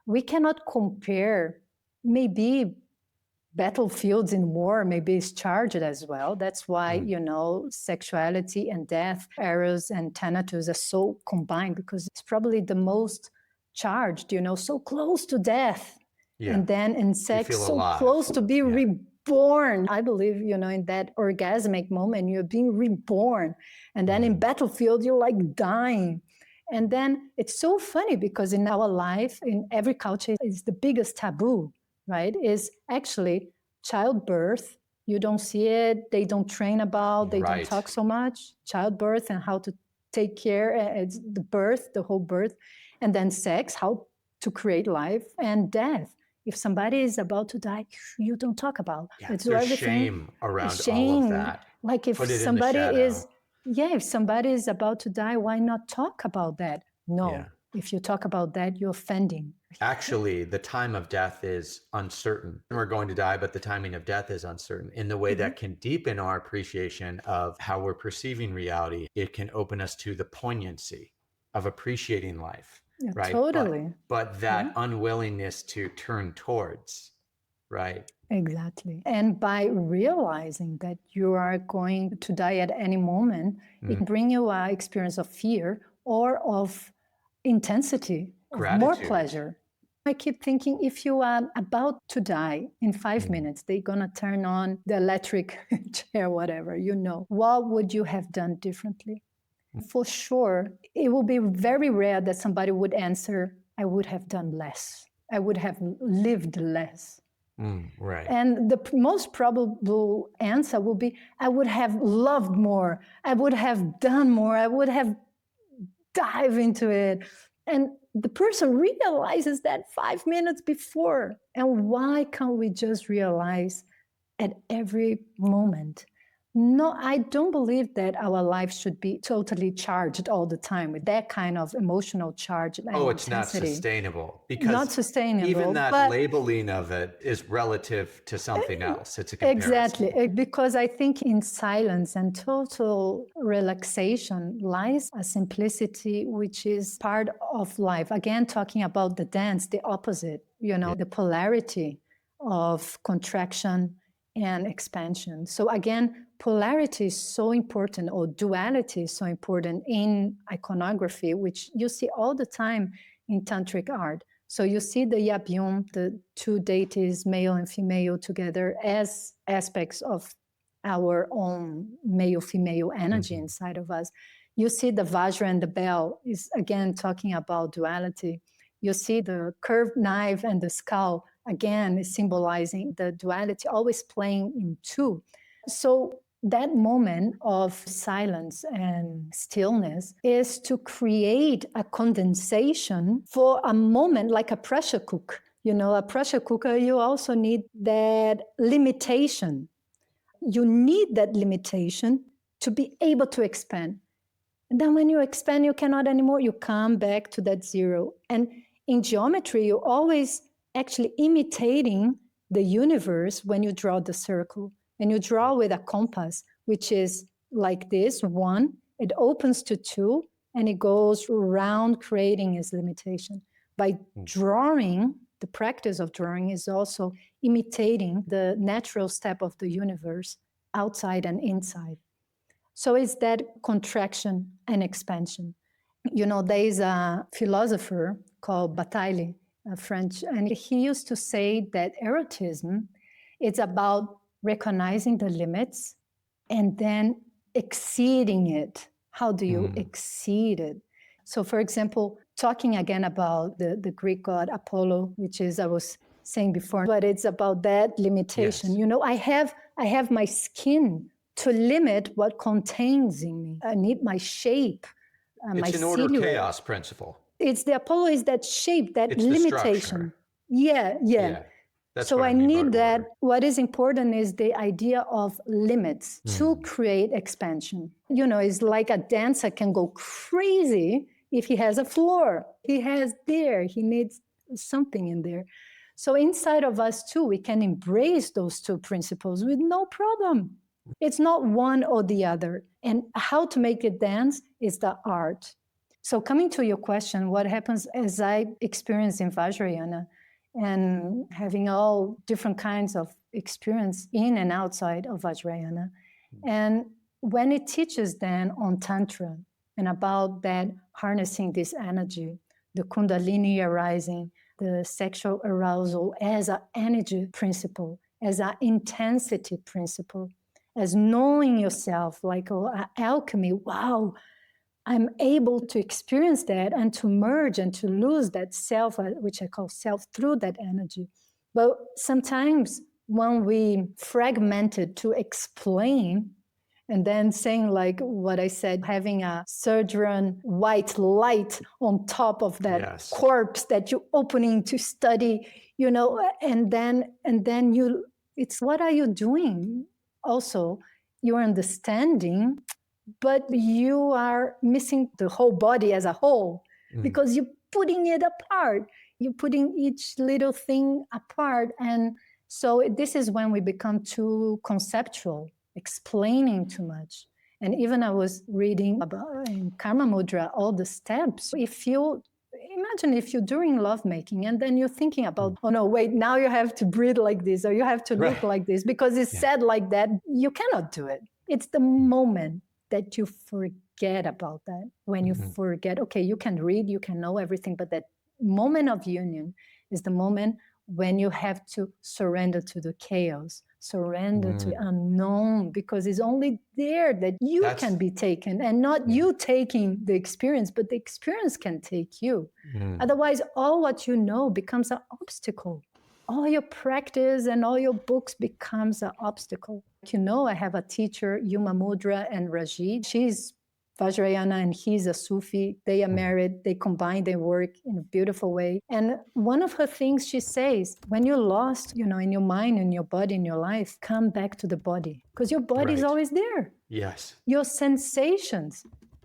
we cannot compare. Maybe battlefields in war maybe is charged as well. That's why, sexuality and death, eros and thanatos are so combined, because it's probably the most charged, so close to death. Yeah. And then in sex, so alive. Close to be reborn. I believe, in that orgasmic moment, you're being reborn. And then in battlefield, you're like dying. And then it's so funny because in our life, in every culture, it's the biggest taboo, right? Is actually childbirth. You don't see it. They don't train about, they don't talk so much. Childbirth and how to take care. It's the birth, the whole birth. And then sex, how to create life, and death. If somebody is about to die, you don't talk about. It's there's shame around all of that. Like if somebody if somebody is about to die, why not talk about that? No. Yeah. If you talk about that, you're offending. Actually, the time of death is uncertain. We're going to die, but the timing of death is uncertain. In the way that can deepen our appreciation of how we're perceiving reality, it can open us to the poignancy of appreciating life. Yeah, right? Totally. But that unwillingness to turn towards, right? Exactly. And by realizing that you are going to die at any moment, it can bring you an experience of fear or of intensity, of more pleasure. I keep thinking, if you are about to die in 5 minutes, they're going to turn on the electric chair, whatever, what would you have done differently? For sure, it will be very rare that somebody would answer, I would have done less. I would have lived less. Right. And the most probable answer will be, I would have loved more. I would have done more. I would have dived into it. And the person realizes that 5 minutes before. And why can't we just realize at every moment? No, I don't believe that our life should be totally charged all the time with that kind of emotional charge and it's intensity. not sustainable. Because not sustainable, even that labeling of it is relative to something else. It's a comparison. Exactly. Because I think in silence and total relaxation lies a simplicity which is part of life. Again, talking about the dance, the opposite, the polarity of contraction and expansion. So again, polarity is so important, or duality is so important in iconography, which you see all the time in tantric art. So you see the YabYum, the two deities, male and female, together as aspects of our own male-female energy inside of us. You see the Vajra and the bell is again talking about duality. You see the curved knife and the skull, again, is symbolizing the duality, always playing in two. So that moment of silence and stillness is to create a condensation for a moment, like a pressure cook. A pressure cooker, you also need that limitation. You need that limitation to be able to expand. And then when you expand, you cannot anymore. You come back to that zero. And in geometry, you're always actually imitating the universe when you draw the circle. And you draw with a compass, which is like this, 1, it opens to 2, and it goes around creating its limitation. By drawing, the practice of drawing is also imitating the natural step of the universe, outside and inside. So it's that contraction and expansion. There is a philosopher called Bataille, a French, and he used to say that erotism is about recognizing the limits and then exceeding it. How do you exceed it? So, for example, talking again about the Greek god Apollo, which is, I was saying before, but it's about that limitation. Yes. I have my skin to limit what contains in me. I need my shape, my It's an order chaos principle. It's the Apollo is that shape, that it's limitation. Yeah. So I need that. Order. What is important is the idea of limits to create expansion. It's like a dancer can go crazy if he has a floor. He needs something in there. So inside of us too, we can embrace those two principles with no problem. It's not one or the other. And how to make it dance is the art. So coming to your question, what happens as I experience in Vajrayana and having all different kinds of experience in and outside of Vajrayana. And when it teaches then on Tantra and about that harnessing this energy, the Kundalini arising, the sexual arousal as an energy principle, as an intensity principle, as knowing yourself, like alchemy, wow, I'm able to experience that and to merge and to lose that self, which I call self, through that energy. But sometimes when we fragment it to explain, and then saying like what I said, having a surgeon white light on top of that corpse that you're opening to study, and then you, it's what are you doing? Also, you're understanding, but you are missing the whole body as a whole because you're putting it apart. You're putting each little thing apart. And so this is when we become too conceptual, explaining too much. And even I was reading about in Karma Mudra, all the steps. Imagine if you're doing lovemaking and then you're thinking about, oh no, wait, now you have to breathe like this or you have to look like this because it's said like that. You cannot do it. It's the moment that you forget about that. When you forget, okay, you can read, you can know everything, but that moment of union is the moment when you have to surrender to the chaos, surrender to the unknown, because it's only there that you can be taken, and not you taking the experience, but the experience can take you. Otherwise, all what you know becomes an obstacle. All your practice and all your books becomes an obstacle. I have a teacher, Yuma Mudra and Rajid. She's Vajrayana and he's a Sufi. They are married. They combine their work in a beautiful way. And one of her things she says, when you're lost, in your mind, in your body, in your life, come back to the body because your body is always there. Yes. Your sensations.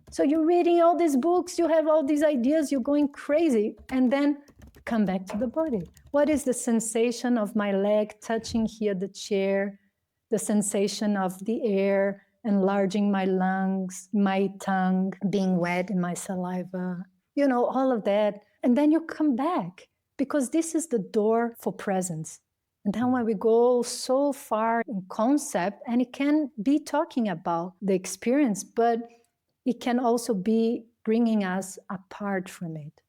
So you're reading all these books, you have all these ideas, you're going crazy, and then come back to the body. What is the sensation of my leg touching here the chair? The sensation of the air enlarging my lungs, my tongue being wet in my saliva, all of that. And then you come back because this is the door for presence. And then when we go so far in concept, and it can be talking about the experience, but it can also be bringing us apart from it.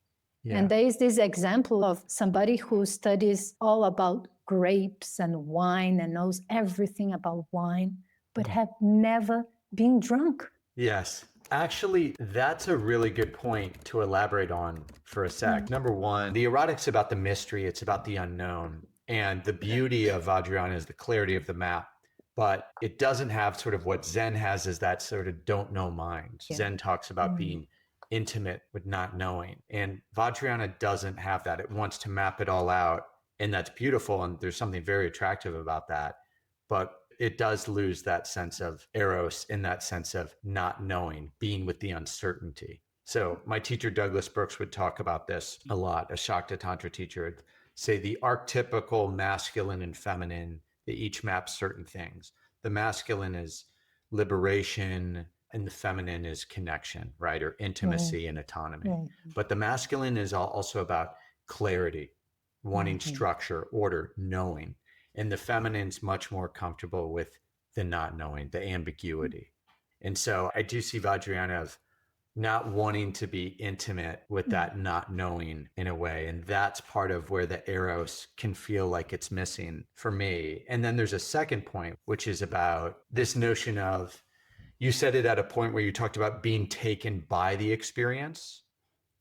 Yeah. And there is this example of somebody who studies all about grapes and wine and knows everything about wine, but have never been drunk. Yes. Actually, that's a really good point to elaborate on for a sec. Number one, the erotic's about the mystery. It's about the unknown. And the beauty of Vajrayana is the clarity of the map. But it doesn't have sort of what Zen has, is that sort of don't know mind. Yeah. Zen talks about being intimate with not knowing. And Vajrayana doesn't have that. It wants to map it all out. And that's beautiful. And there's something very attractive about that. But it does lose that sense of eros, in that sense of not knowing, being with the uncertainty. So my teacher, Douglas Brooks, would talk about this a lot. A Shakta Tantra teacher would say the archetypical masculine and feminine, they each map certain things. The masculine is liberation and the feminine is connection, right? Or intimacy and autonomy. But the masculine is also about clarity, wanting structure, order, knowing. And the feminine's much more comfortable with the not knowing, the ambiguity. And so I do see Vajrayana of not wanting to be intimate with that not knowing in a way. And that's part of where the eros can feel like it's missing for me. And then there's a second point, which is about this notion of, you said it at a point where you talked about being taken by the experience.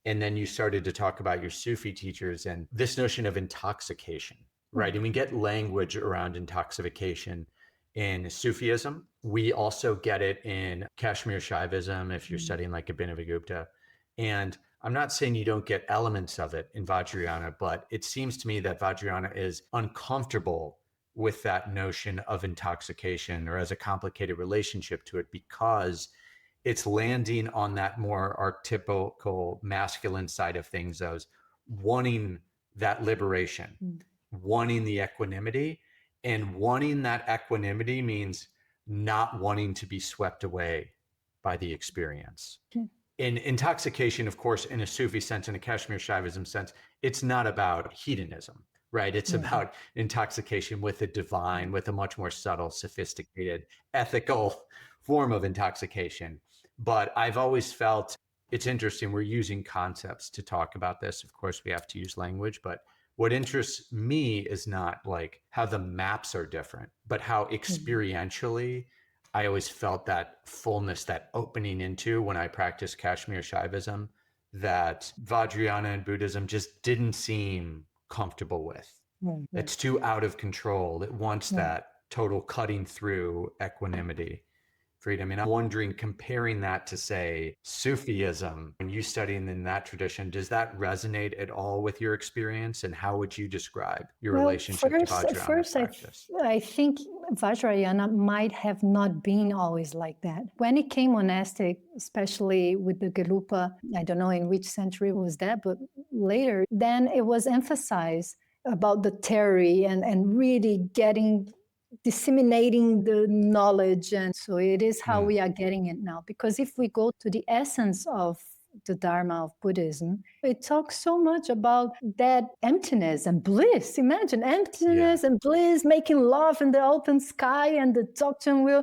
And then you started to talk about your Sufi teachers and this notion of intoxication, right? And we get language around intoxication in Sufism. We also get it in Kashmir Shaivism, if you're studying like Abhinavagupta. And I'm not saying you don't get elements of it in Vajrayana, but it seems to me that Vajrayana is uncomfortable with that notion of intoxication or as a complicated relationship to it, because it's landing on that more archetypical masculine side of things, those wanting that liberation, wanting the equanimity. And wanting that equanimity means not wanting to be swept away by the experience. In intoxication, of course, in a Sufi sense, in a Kashmir Shaivism sense, it's not about hedonism, right? It's about intoxication with the divine, with a much more subtle, sophisticated, ethical form of intoxication. But I've always felt it's interesting. We're using concepts to talk about this. Of course, we have to use language, but what interests me is not like how the maps are different, but how experientially I always felt that fullness, that opening into when I practiced Kashmir Shaivism, that Vajrayana and Buddhism just didn't seem comfortable with. It's too out of control. It wants that total cutting through equanimity, freedom. And I'm wondering, comparing that to, say, Sufism, when you studying in that tradition, does that resonate at all with your experience? And how would you describe your relationship to Vajrayana practice? I think Vajrayana might have not been always like that. When it came monastic, especially with the Gelupa, I don't know in which century was that, but later, then it was emphasized about the theory and really disseminating the knowledge. And so it is how we are getting it now. Because if we go to the essence of the Dharma of Buddhism, it talks so much about that emptiness and bliss. Imagine emptiness and bliss, making love in the open sky and the doctrine will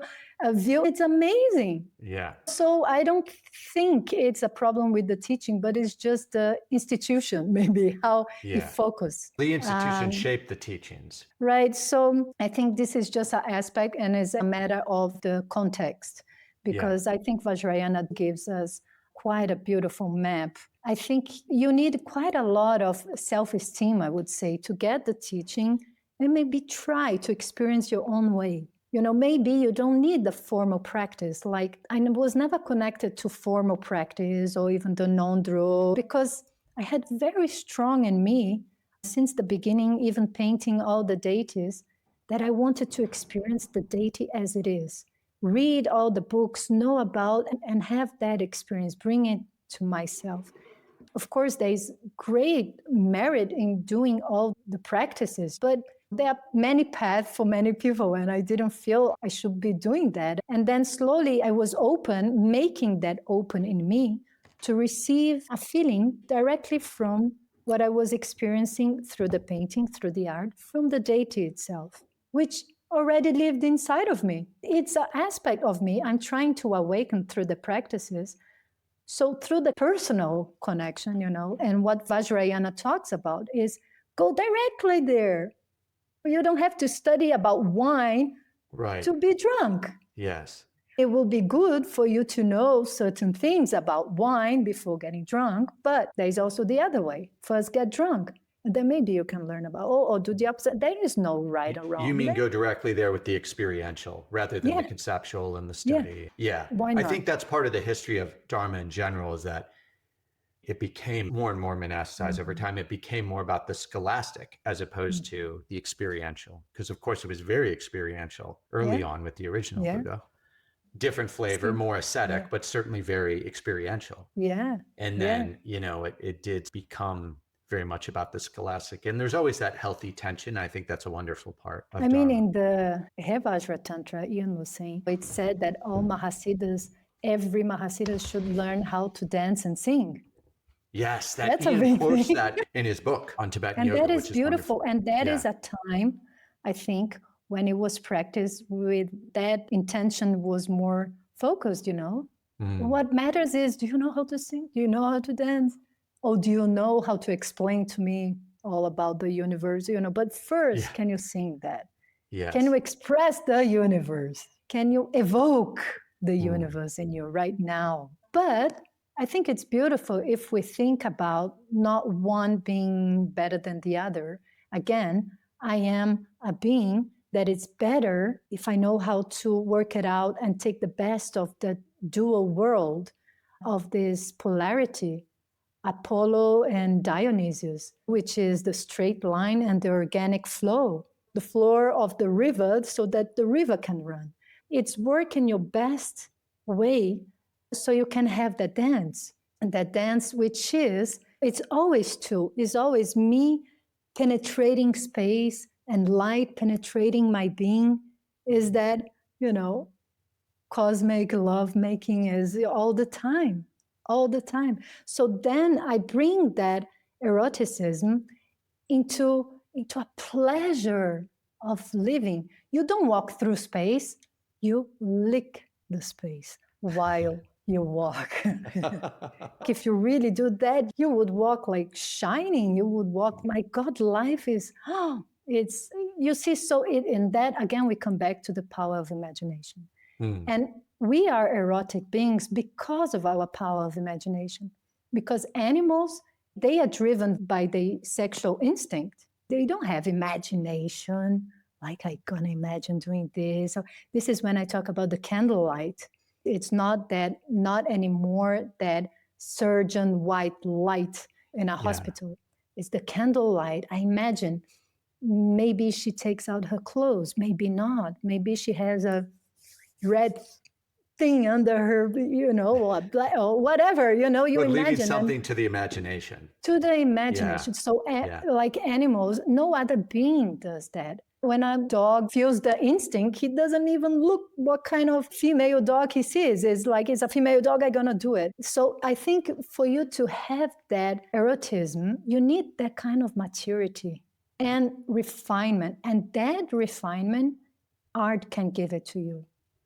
view. It's amazing. Yeah. So I don't think it's a problem with the teaching, but it's just the institution, maybe how you focus. The institution shaped the teachings. Right. So I think this is just an aspect and is a matter of the context, because I think Vajrayana gives us quite a beautiful map. I think you need quite a lot of self-esteem, I would say, to get the teaching and maybe try to experience your own way. You know, maybe you don't need the formal practice. Like I was never connected to formal practice or even the non-dual, because I had very strong in me since the beginning, even painting all the deities, that I wanted to experience the deity as it is. Read all the books, know about, and have that experience, bring it to myself. Of course, there's great merit in doing all the practices, but there are many paths for many people, and I didn't feel I should be doing that. And then slowly I was open, making that open in me to receive a feeling directly from what I was experiencing through the painting, through the art, from the deity itself, which already lived inside of me. It's an aspect of me I'm trying to awaken through the practices. So through the personal connection, and what Vajrayana talks about is go directly there. You don't have to study about wine to be drunk. Yes. It will be good for you to know certain things about wine before getting drunk, but there's also the other way. First get drunk. And then maybe you can learn about, or do the opposite. There is no right or wrong. You mean go directly there with the experiential rather than the conceptual and the study. Yeah. Why not? I think that's part of the history of Dharma in general, is that it became more and more monasticized over time. It became more about the scholastic as opposed to the experiential. Because of course it was very experiential early on with the original Buddha. Different flavor, more ascetic, but certainly very experiential. Yeah. And then, it did become very much about the scholastic. And there's always that healthy tension. I think that's a wonderful part of Dharma. In the Vajra Tantra, Ian was saying, it said that all Mahasiddhas, every Mahasiddha should learn how to dance and sing. Yes, Ian quotes that in his book on Tibetan yoga, that is which is beautiful. Wonderful. And that is a time, I think, when it was practiced with that intention was more focused, What matters is, do you know how to sing? Do you know how to dance? Or do you know how to explain to me all about the universe? But first, can you sing that? Yes. Can you express the universe? Can you evoke the universe in you right now? But I think it's beautiful if we think about not one being better than the other. Again, I am a being that is better if I know how to work it out and take the best of the dual world of this polarity, Apollo and Dionysius, which is the straight line and the organic flow, the flow of the river so that the river can run. It's work in your best way so you can have that dance. And that dance, which it's always me penetrating space and light penetrating my being, is that, cosmic love making is all the time. So then I bring that eroticism into a pleasure of living. You don't walk through space, you lick the space while you walk. If you really do that, you would walk like shining. You would walk, my God, life is, you see, so in that, again, we come back to the power of imagination. Mm. And we are erotic beings because of our power of imagination. Because animals, they are driven by the sexual instinct. They don't have imagination, like I'm going to imagine doing this. Or, this is when I talk about the candlelight. It's not anymore that surgeon white light in a hospital. It's the candlelight. I imagine maybe she takes out her clothes, maybe not. Maybe she has a red thing under her, or whatever, you But imagine. leaving something to the imagination. To the imagination. So like animals, no other being does that. When a dog feels the instinct, he doesn't even look what kind of female dog he sees. It's like, it's a female dog, I'm gonna do it. So I think for you to have that erotism, you need that kind of maturity and refinement. And that refinement, art can give it to you.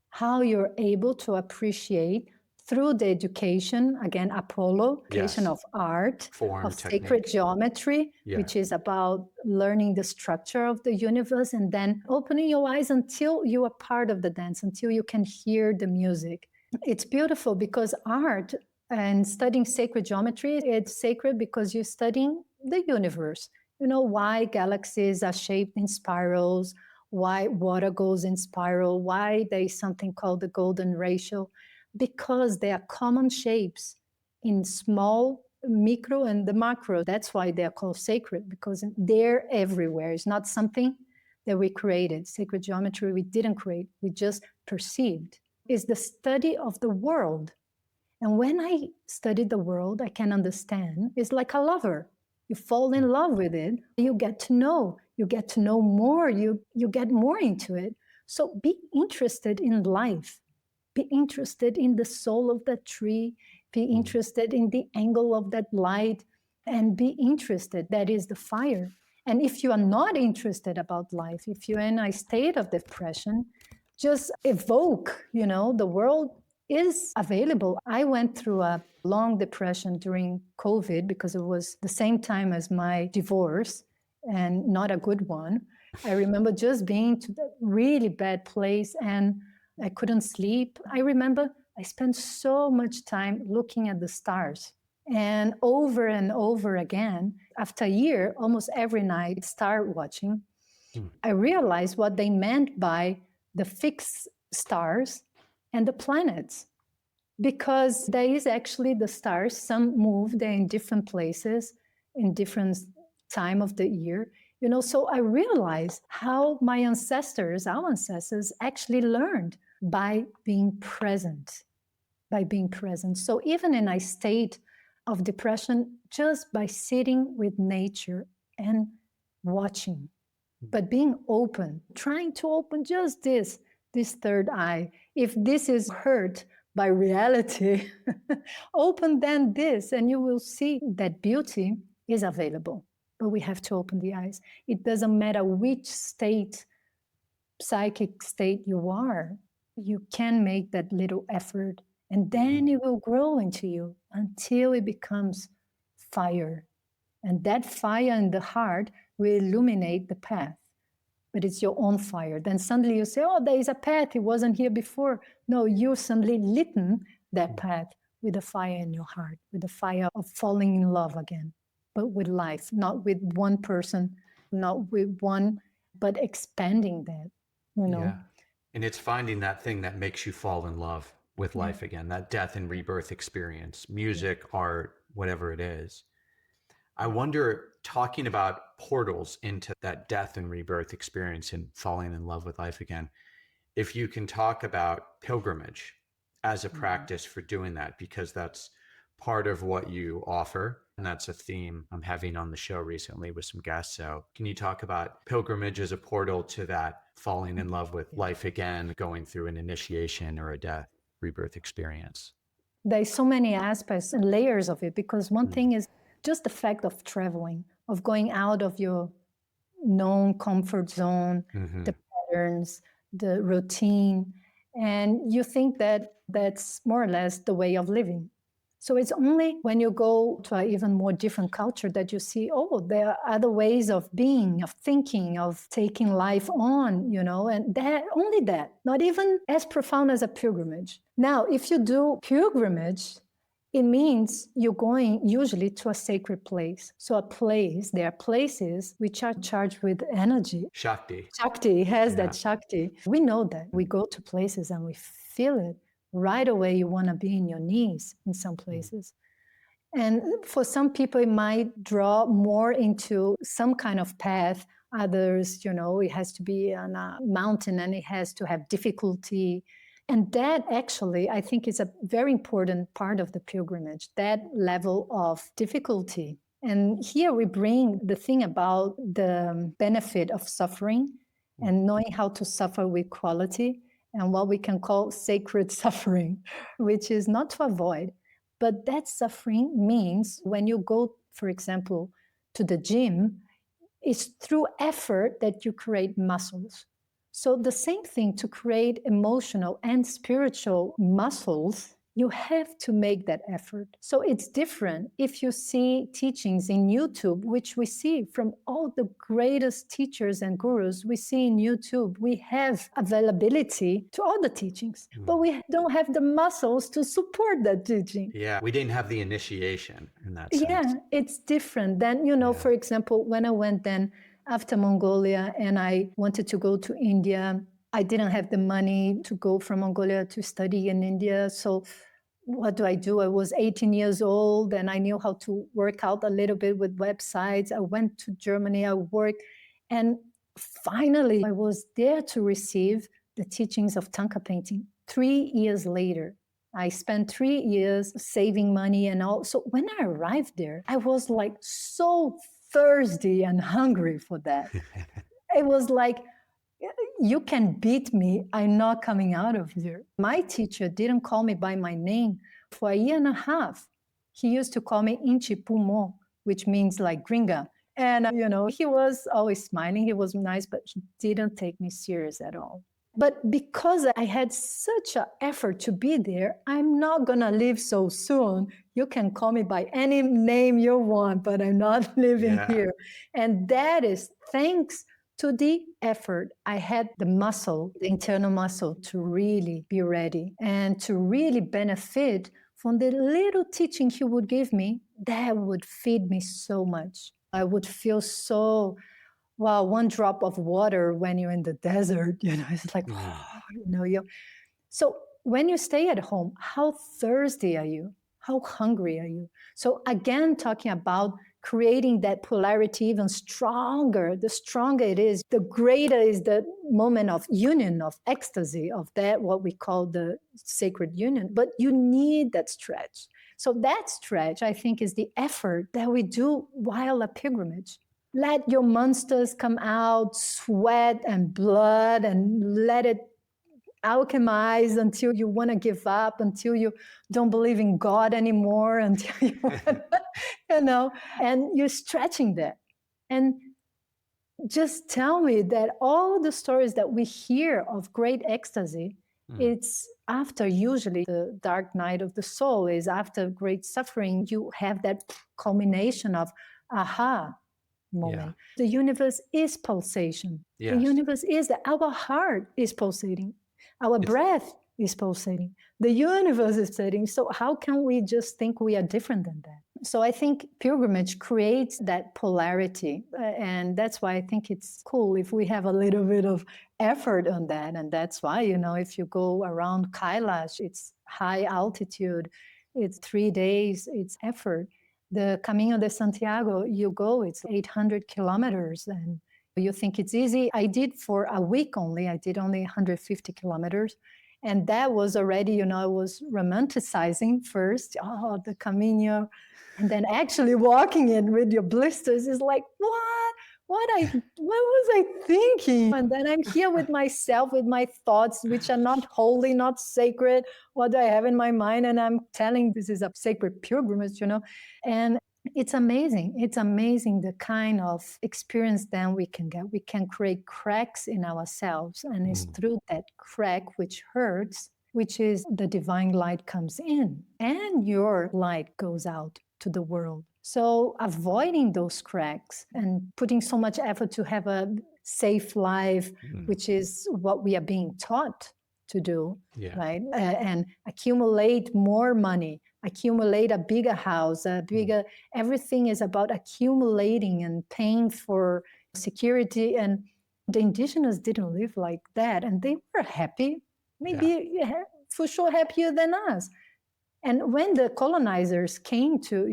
How you're able to appreciate through the education, again, Apollo, education of art, form, of technique. sacred geometry, which is about learning the structure of the universe, and then opening your eyes until you are part of the dance, until you can hear the music. It's beautiful because art and studying sacred geometry, it's sacred because you're studying the universe. You know why galaxies are shaped in spirals, why water goes in spiral, why there is something called the golden ratio, because they are common shapes in small, micro, and the macro. That's why they are called sacred, because they're everywhere. It's not something that we created. Sacred geometry we didn't create, we just perceived. It's the study of the world. And when I study the world, I can understand. It's like a lover. You fall in love with it, you get to know more, you get more into it. So be interested in life. Be interested in the soul of that tree, be interested in the angle of that light, and be interested. That is the fire. And if you are not interested about life, if you're in a state of depression, just evoke, the world is available. I went through a long depression during COVID because it was the same time as my divorce, and not a good one. I remember just being to that really bad place, and I couldn't sleep. I remember I spent so much time looking at the stars, and over again, after a year, almost every night, star watching, I realized what they meant by the fixed stars and the planets. Because there is actually the stars, some move, they're in different places, in different time of the year. So I realized how our ancestors actually learned by being present, So even in a state of depression, just by sitting with nature and watching, but being open, trying to open just this third eye. If this is hurt by reality, open then this, and you will see that beauty is available. But we have to open the eyes. It doesn't matter which psychic state you are, you can make that little effort, and then it will grow into you until it becomes fire. And that fire in the heart will illuminate the path. But it's your own fire. Then suddenly you say, oh, there is a path, it wasn't here before. No, you suddenly lit that path with the fire in your heart, with the fire of falling in love again, but with life, not with one person, not with one, but expanding that, Yeah. And it's finding that thing that makes you fall in love with life again, that death and rebirth experience, music, art, whatever it is. I wonder, talking about portals into that death and rebirth experience and falling in love with life again, if you can talk about pilgrimage as a practice for doing that, because that's part of what you offer. And that's a theme I'm having on the show recently with some guests. So can you talk about pilgrimage as a portal to that falling in love with life again, going through an initiation or a death rebirth experience? There's so many aspects and layers of it, because one thing is just the fact of traveling, of going out of your known comfort zone, the patterns, the routine, and you think that that's more or less the way of living. So it's only when you go to an even more different culture that you see, oh, there are other ways of being, of thinking, of taking life on, and that, only that, not even as profound as a pilgrimage. Now, if you do pilgrimage, it means you're going usually to a sacred place. So there are places which are charged with energy. Shakti. Shakti has that Shakti. We know that. We go to places and we feel it. Right away, you want to be in your knees in some places. And for some people, it might draw more into some kind of path. Others, it has to be on a mountain and it has to have difficulty. And that actually, I think, is a very important part of the pilgrimage, that level of difficulty. And here we bring the thing about the benefit of suffering and knowing how to suffer with quality and what we can call sacred suffering, which is not to avoid. But that suffering means when you go, for example, to the gym, it's through effort that you create muscles. So the same thing, to create emotional and spiritual muscles, you have to make that effort. So it's different if you see teachings in YouTube, which we see from all the greatest teachers and gurus we see in YouTube. We have availability to all the teachings, but we don't have the muscles to support that teaching. Yeah, we didn't have the initiation in that sense. Yeah, it's different. Then, for example, when I went then after Mongolia and I wanted to go to India, I didn't have the money to go from Mongolia to study in India. So what do? I was 18 years old and I knew how to work out a little bit with websites. I went to Germany, I worked. And finally, I was there to receive the teachings of Thangka painting 3 years later. I spent 3 years saving money and all. So when I arrived there, I was like so thirsty and hungry for that. It was like, you can beat me, I'm not coming out of here. My teacher didn't call me by my name for a year and a half. He used to call me Inchi Pumo, which means like gringa. And, he was always smiling. He was nice, but he didn't take me serious at all. But because I had such an effort to be there, I'm not going to leave so soon. You can call me by any name you want, but I'm not living here. And that is thanks to the effort. I had the muscle, the internal muscle, to really be ready and to really benefit from the little teaching he would give me. That would feed me so much. I would feel so, wow, one drop of water when you're in the desert, it's like, So when you stay at home, how thirsty are you? How hungry are you? So again, talking about creating that polarity even stronger, the stronger it is, the greater is the moment of union, of ecstasy, of that, what we call the sacred union. But you need that stretch. So that stretch, I think, is the effort that we do while a pilgrimage. Let your monsters come out, sweat and blood, and let it alchemize until you want to give up, until you don't believe in God anymore, until you and you're stretching that. And just tell me that all the stories that we hear of great ecstasy, it's after usually the dark night of the soul, is after great suffering, you have that culmination of aha moment. The universe is pulsation. The universe is that our heart is pulsating. Our breath is pulsating. The universe is pulsating. So how can we just think we are different than that? So I think pilgrimage creates that polarity. And that's why I think it's cool if we have a little bit of effort on that. And that's why, if you go around Kailash, it's high altitude, it's 3 days, it's effort. The Camino de Santiago, you go, it's 800 kilometers. And you think it's easy. I did for a week only. I did only 150 kilometers. And that was already, I was romanticizing first, the Camino. And then actually walking in with your blisters is like, what? What was I thinking? And then I'm here with myself, with my thoughts, which are not holy, not sacred. What do I have in my mind? And I'm telling this is a sacred pilgrimage, And it's amazing. It's amazing the kind of experience then we can get. We can create cracks in ourselves. And it's through that crack, which hurts, which is the divine light comes in and your light goes out to the world. So avoiding those cracks and putting so much effort to have a safe life, which is what we are being taught to do, right? And accumulate more money, accumulate a bigger house, everything is about accumulating and paying for security. And the indigenous didn't live like that. And they were happy, maybe for sure happier than us. And when the colonizers came to,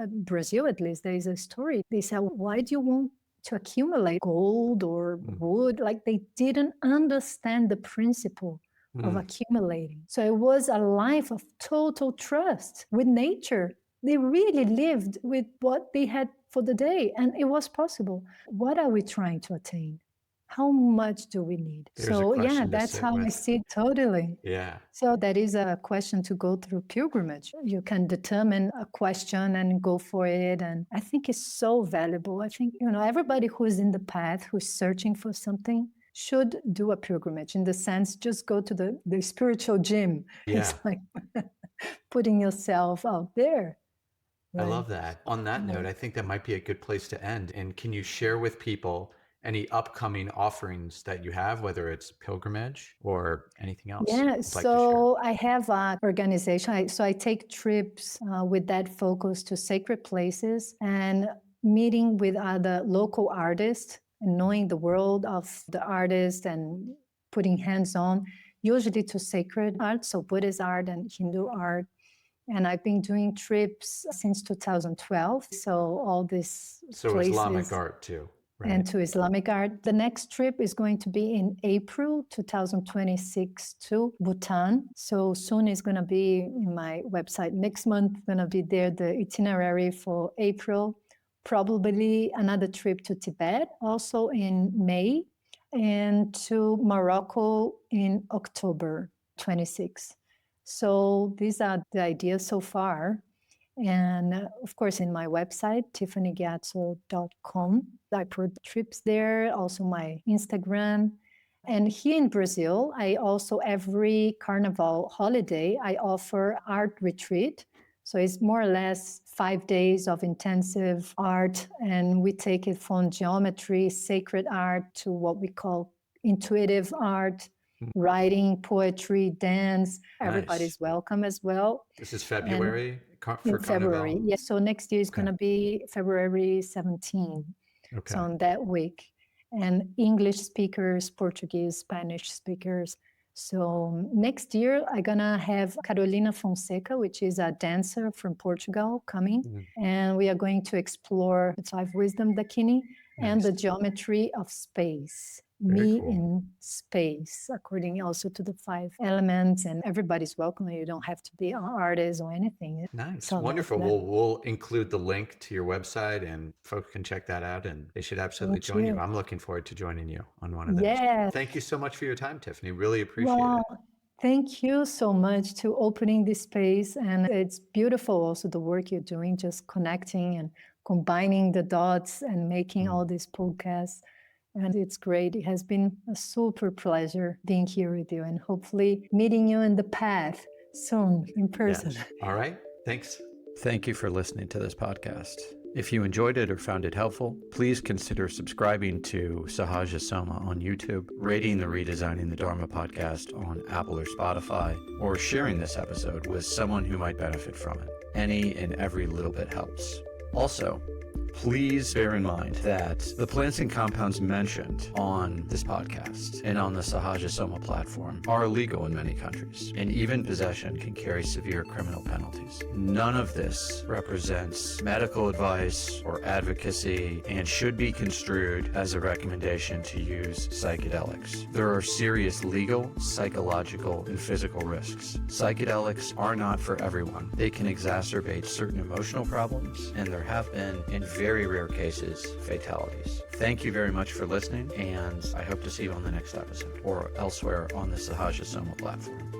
Brazil, at least, there is a story. They said, why do you want to accumulate gold or wood? Like they didn't understand the principle of accumulating. So it was a life of total trust with nature. They really lived with what they had for the day, and it was possible. What are we trying to attain? How much do we need? That's how I see it totally. Yeah. So that is a question to go through pilgrimage. You can determine a question and go for it. And I think it's so valuable. I think, everybody who is in the path, who's searching for something, should do a pilgrimage. In the sense, just go to the spiritual gym. Yeah. It's like putting yourself out there. Right? I love that. On that note, I think that might be a good place to end. And can you share with people any upcoming offerings that you have, whether it's pilgrimage or anything else? Yeah, so I have an organization. I take trips with that focus to sacred places and meeting with other local artists and knowing the world of the artist and putting hands on, usually to sacred art, so Buddhist art and Hindu art. And I've been doing trips since 2012. So all these places. Islamic art too. Right. And to Islamic art. The next trip is going to be in April 2026 to Bhutan. So soon it's going to be in my website. Next month, going to be there, the itinerary for April. Probably another trip to Tibet, also in May, and to Morocco in October 26. So these are the ideas so far. And of course, in my website, tiffanygyatso.com, I put trips there, also my Instagram. And here in Brazil, I also, every carnival holiday, I offer art retreat. So it's more or less 5 days of intensive art. And we take it from geometry, sacred art, to what we call intuitive art, writing, poetry, dance. Everybody's welcome as well. This is February? In February, yes. So next year is going to be February 17. Okay. So on that week. And English speakers, Portuguese, Spanish speakers. So next year, I'm going to have Carolina Fonseca, which is a dancer from Portugal, coming. And we are going to explore the 5 wisdom dakini and the geometry of space. Very cool. In space, according also to the 5 elements, and everybody's welcome. You don't have to be an artist or anything. Nice. So wonderful. We'll include the link to your website and folks can check that out and they should absolutely join you. I'm looking forward to joining you on one of those. Yeah. Thank you so much for your time, Tiffany. Really appreciate it. Thank you so much to opening this space. And it's beautiful also the work you're doing, just connecting and combining the dots and making all these podcasts. And it's great. It has been a super pleasure being here with you and hopefully meeting you in the path soon in person. Yes. All right. Thanks. Thank you for listening to this podcast. If you enjoyed it or found it helpful, please consider subscribing to Sahaja Soma on YouTube, rating the Redesigning the Dharma podcast on Apple or Spotify, or sharing this episode with someone who might benefit from it. Any and every little bit helps. Also, please bear in mind that the plants and compounds mentioned on this podcast and on the Sahaja Soma platform are illegal in many countries, and even possession can carry severe criminal penalties. None of this represents medical advice or advocacy and should be construed as a recommendation to use psychedelics. There are serious legal, psychological, and physical risks. Psychedelics are not for everyone. They can exacerbate certain emotional problems, and there have been, in very rare cases, fatalities. Thank you very much for listening, and I hope to see you on the next episode or elsewhere on the Sahaja Soma platform.